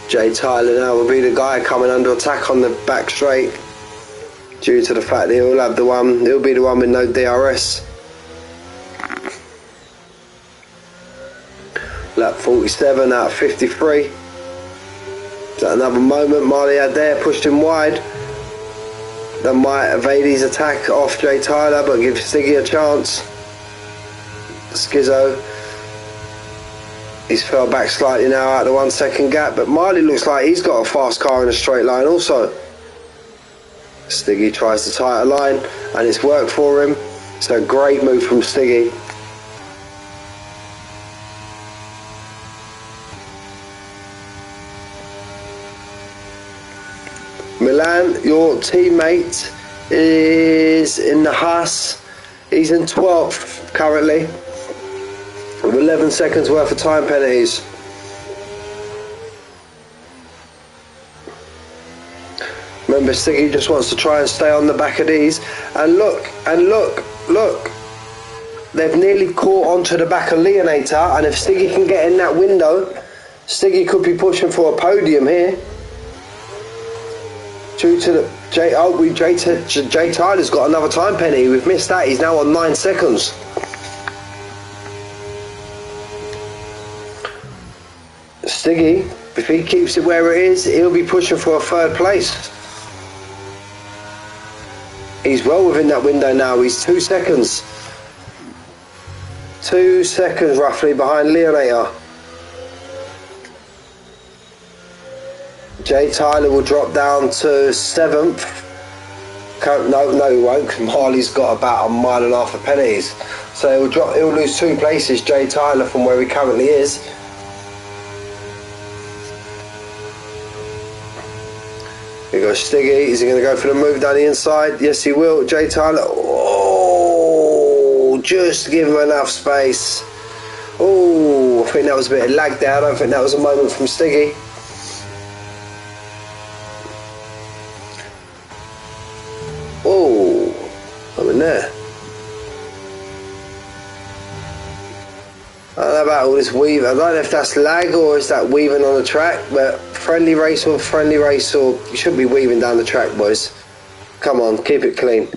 Jay Tyler now will be the guy coming under attack on the back straight, due to the fact that he'll have the one. He'll be the one with no DRS. Lap 47 out of 53. Is that another moment Marley had there? Pushed him wide. That might evade his attack off Jay Tyler, but give Stiggy a chance. Skizzo, he's fell back slightly now out of the 1 second gap, but Marley looks like he's got a fast car in a straight line also. Stiggy tries to tie a line, and it's worked for him. It's a great move from Stiggy. Milan, your teammate, is in the Haas. He's in 12th currently, with 11 seconds worth of time penalties. Remember, Stiggy just wants to try and stay on the back of these. And look, they've nearly caught onto the back of Leonator, and if Stiggy can get in that window, Stiggy could be pushing for a podium here. Due to the Jay Tyler's got another time penalty. We've missed that. He's now on 9 seconds. Stiggy, if he keeps it where it is, he'll be pushing for a 3rd place. He's well within that window now. He's 2 seconds. 2 seconds roughly behind Leonator. Jay Tyler will drop down to 7th. No, he won't, because Marley's got about 1.5 miles of penalties. So he'll lose 2 places, Jay Tyler, from where he currently is. Here goes Stiggy. Is he going to go for the move down the inside? Yes, he will. Jay Tyler. Oh, just to give him enough space. Oh, I think that was a bit of lag there. I don't think that was a moment from Stiggy. Oh, I'm in there. I don't know about all this weave. I don't know if that's lag or is that weaving on the track, but friendly race, or you shouldn't be weaving down the track, boys. Come on, keep it clean.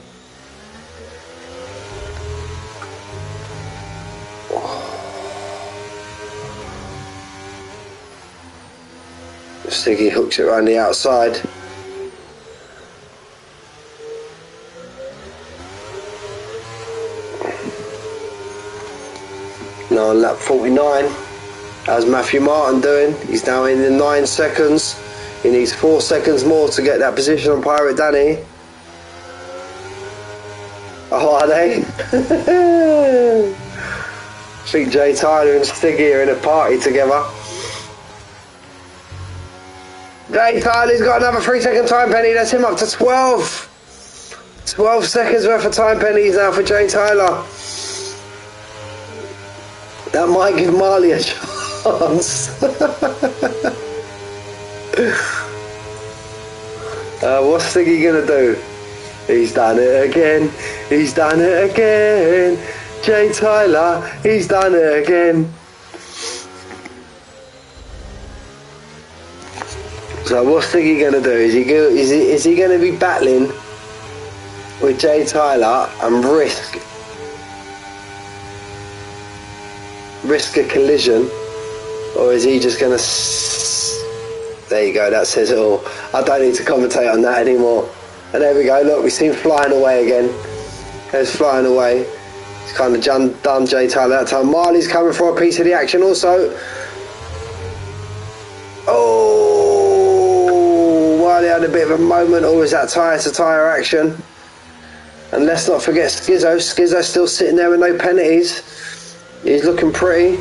Stiggy hooks it around the outside. Now on lap 49, how's Matthew Martin doing? He's now in the 9 seconds. He needs 4 seconds more to get that position on Pirate Danny. Oh, are they? I think Jay Tyler and Stiggy are in a party together. Jay Tyler's got another 3-second time penny. That's him up to 12. 12 seconds worth of time pennies now for Jay Tyler. That might give Marley a chance. What's Stiggy gonna do? He's done it again. He's done it again. Jay Tyler, he's done it again. So what's Stiggy gonna do? Is he gonna be battling with Jay Tyler and risk a collision, or is he just gonna? There you go. That says it all. I don't need to commentate on that anymore. And there we go. Look, we see him flying away again. There's flying away. He's kind of done Jay Tyler that time. Marley's coming for a piece of the action also. Oh, Marley had a bit of a moment. Or is that tyre-to-tyre action? And let's not forget Skizzo. Skizzo's still sitting there with no penalties. He's looking pretty.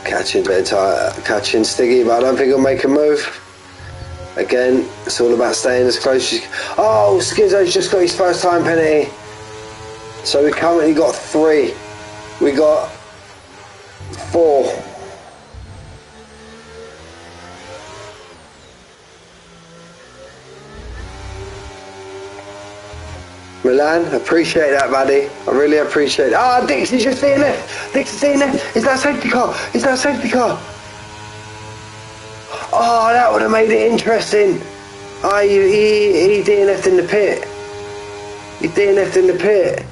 Catching Stiggy, but I don't think he'll make a move. Again, it's all about staying as close as you can. Oh, Skizzo's just got his first time penalty. So we currently got 3. We got 4. Milan, appreciate that, buddy. I really appreciate it. Ah, oh, Dixie's just DNF. Dixie's DNF. Is that a safety car? Is that a safety car? Oh, that would have made it interesting. Oh, he DNF'd in the pit. He DNF'd in the pit.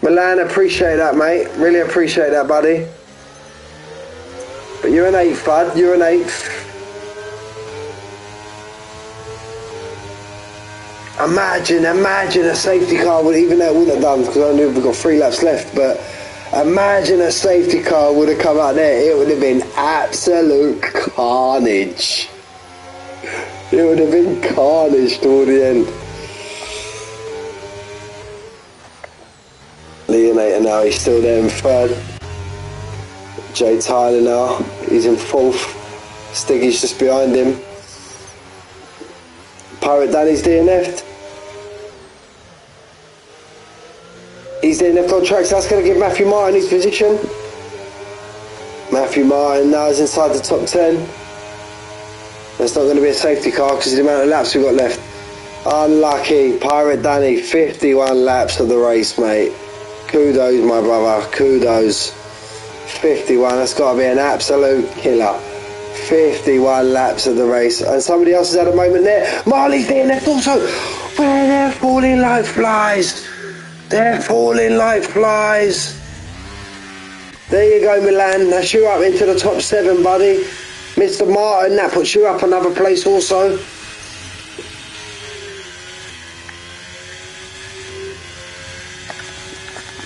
Milan, appreciate that, mate. Really appreciate that, buddy. But you're an 8th, bud. You're an 8th. Imagine a safety car would, even though it wouldn't have done, because I knew we've got 3 laps left, but imagine a safety car would have come out there. It would have been absolute carnage. It would have been carnage toward the end. Leonator now, he's still there in 3rd. Jay Tyler now, he's in 4th. Stiggy's just behind him. Pirate Danny's DNF'd. He's DNF'd on track, so that's going to give Matthew Martin his position. Matthew Martin now is inside the top 10. That's not going to be a safety car because of the amount of laps we've got left. Unlucky. Pirate Danny, 51 laps of the race, mate. Kudos, my brother. Kudos. 51. That's got to be an absolute killer. 51 laps of the race. And somebody else has had a moment there. Marley's DNF'd also. Where they're falling like flies. They're falling like flies. There you go, Milan. That's you up into the top 7, buddy. Mr. Martin, that puts you up another place also.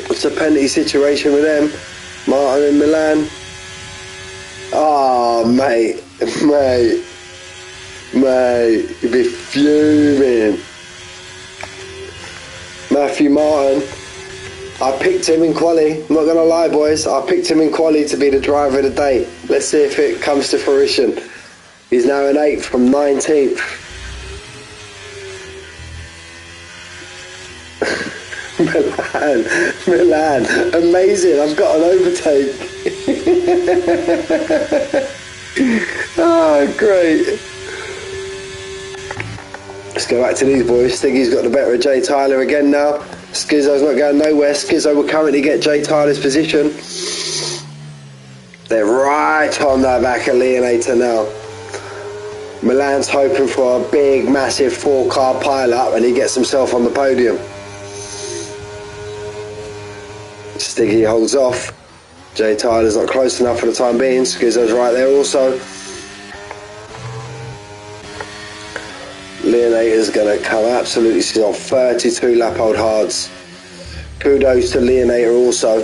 What's the penalty situation with them? Martin and Milan. Oh, mate. You'd be fuming. Matthew Martin, I picked him in quali. I'm not going to lie, boys. I picked him in quali to be the driver of the day. Let's see if it comes to fruition. He's now in 8th from 19th. Milan, amazing. I've got an overtake. Oh, great. Let's go back to these boys. Stiggy's got the better of Jay Tyler again now. Skizzo's not going nowhere. Skizzo will currently get Jay Tyler's position. They're right on that back of Leonator now. Milan's hoping for a big, massive 4-car pile-up and he gets himself on the podium. Stiggy holds off. Jay Tyler's not close enough for the time being. Skizzo's right there also. Leonator's going to come absolutely off 32 lap old hards. Kudos to Leonator also.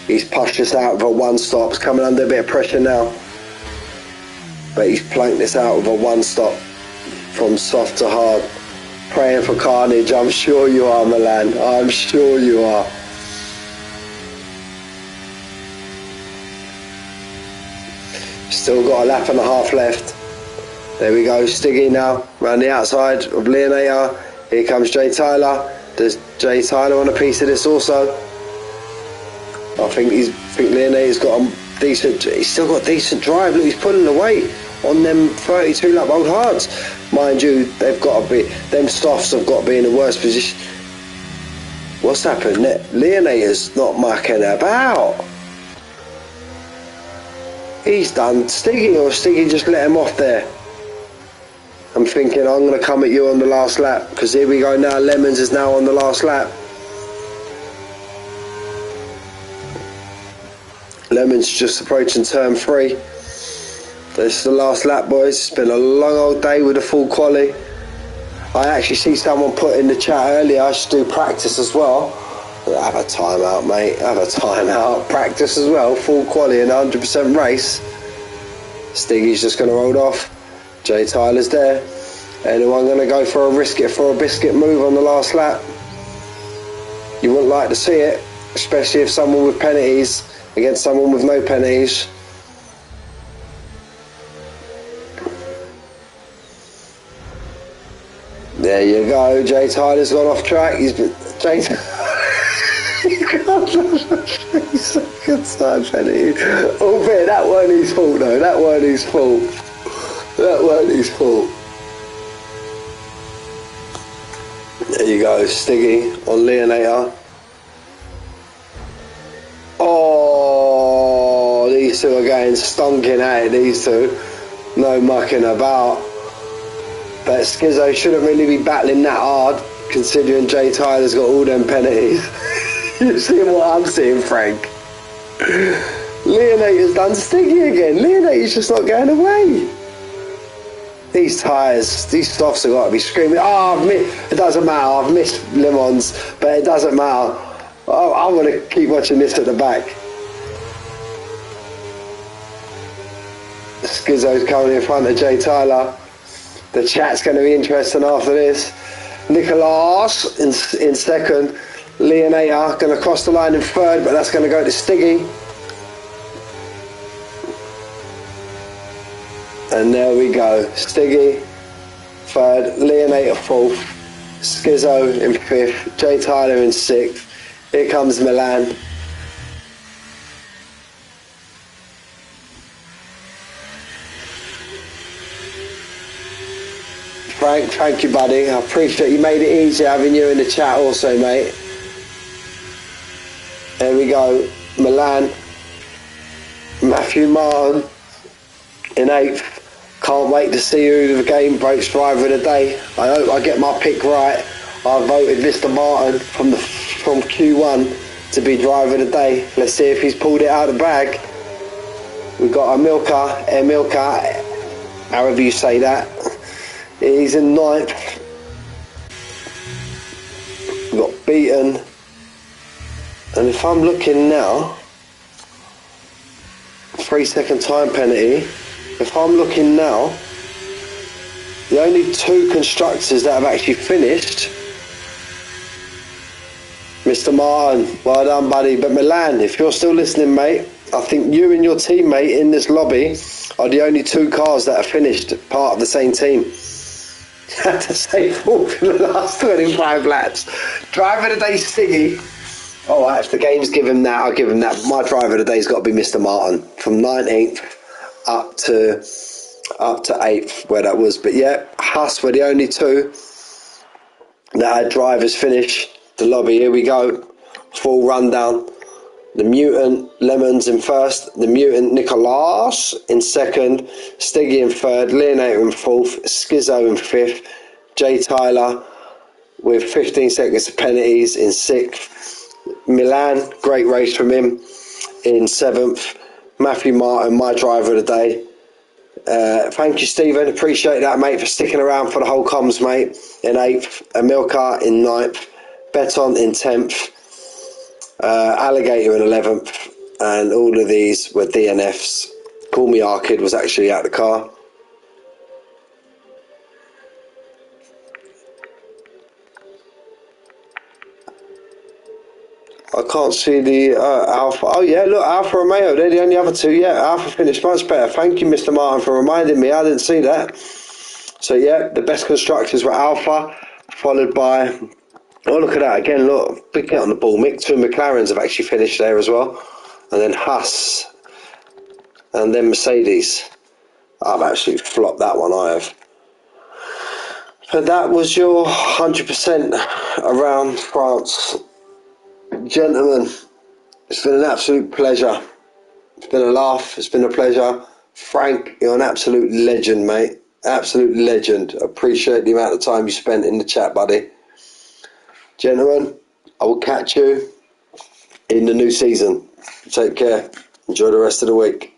He's pushed us out with a one stop. He's coming under a bit of pressure now. But he's planked this out with a one stop from soft to hard. Praying for carnage. I'm sure you are, Milan. I'm sure you are. Still got a lap and a half left. There we go, Stiggy now, round the outside of Leonator. Here comes Jay Tyler. Does Jay Tyler want a piece of this also? I think Leonator's got a decent, he's still got decent drive. Look, he's pulling the weight on them 32 lap old hards. Mind you, they've got to be, them softs have got to be in the worst position. What's happened? Leonator's not mucking about. He's done Stiggy, or Stiggy just let him off there. I'm thinking I'm going to come at you on the last lap, because here we go now, Lemons is now on the last lap. Lemons just approaching turn 3. This is the last lap, boys. It's been a long old day with a full quali. I actually see someone put in the chat earlier I should do practice as well. Have a timeout, mate. Have a timeout. Practice as well. Full quali and 100% race. Stiggy's just going to roll off. Jay Tyler's there. Anyone going to go for a biscuit move on the last lap? You wouldn't like to see it, especially if someone with penalties against someone with no penalties. There you go. Jay Tyler's gone off track. He's been second time penalty. Albeit that weren't his fault though. That weren't his fault. That weren't his fault. There you go, Stiggy on Leonator. Oh, these two are getting stonking at it, these two. No mucking about. But Skizzo shouldn't really be battling that hard, considering Jay Tyler's got all them penalties. You see what I'm seeing, Frank? Leonator's done Stiggy again. Leonator's just not going away. These tyres, these softs have got to be screaming. Oh, it doesn't matter. I've missed Lemons, but it doesn't matter. I'm going to keep watching this at the back. Skizzo's coming in front of Jay Tyler. The chat's going to be interesting after this. Nicolas in second. Leonator going to cross the line in third, but that's going to go to Stiggy. And there we go. Stiggy third, Leonator fourth, Skizzo in fifth, Jay Tyler in sixth. Here comes Milan. Frank, thank you, buddy. I appreciate you made it easy having you in the chat also, mate. There we go. Milan. Matthew Martin in 8th. Can't wait to see who the game breaks driver of the day. I hope I get my pick right. I voted Mr. Martin from Q1 to be driver of the day. Let's see if he's pulled it out of the bag. We've got Emilka, however you say that. He's in 9th. We've got Beaten. And if I'm looking now, 3-second time penalty. If I'm looking now, the only 2 constructors that have actually finished, Mr. Martin, well done, buddy. But Milan, if you're still listening, mate, I think you and your teammate in this lobby are the only 2 cars that have finished part of the same team. Had to say 4th in the last 25 laps. Driver of the day, Stiggy. All right, if the game's given that, I'll give him that. My driver of the day's got to be Mr. Martin from 19th up to 8th, where that was. But yeah, Huss were the only 2 that had drivers finish the lobby. Here we go. Full rundown. The Mutant Lemons in first. The Mutant Nicolas in second. Stiggy in third. Leonator in fourth. Skizzo in fifth. Jay Tyler with 15 seconds of penalties in sixth. Milan, great race from him in 7th. Matthew Martin, my driver of the day. Thank you, Stephen. Appreciate that, mate, for sticking around for the whole comms, mate. In 8th. Amilcar in 9th. Beton in 10th. Alligator in 11th. And all of these were DNFs. Call Me Arkid was actually out the car. I can't see the Alpha. Oh, yeah, look, Alfa Romeo. They're the only other two. Yeah, Alpha finished much better. Thank you, Mr. Martin, for reminding me. I didn't see that. So, yeah, the best constructors were Alpha, followed by... Oh, look at that. Again, look, big hit on the ball. Mick, 2 McLarens have actually finished there as well. And then Haas. And then Mercedes. I've actually flopped that one, I have. But that was your 100% around France. Gentlemen, it's been an absolute pleasure. It's been a laugh. It's been a pleasure. Frank, you're an absolute legend, mate. Absolute legend. Appreciate the amount of time you spent in the chat, buddy. Gentlemen, I will catch you in the new season. Take care. Enjoy the rest of the week.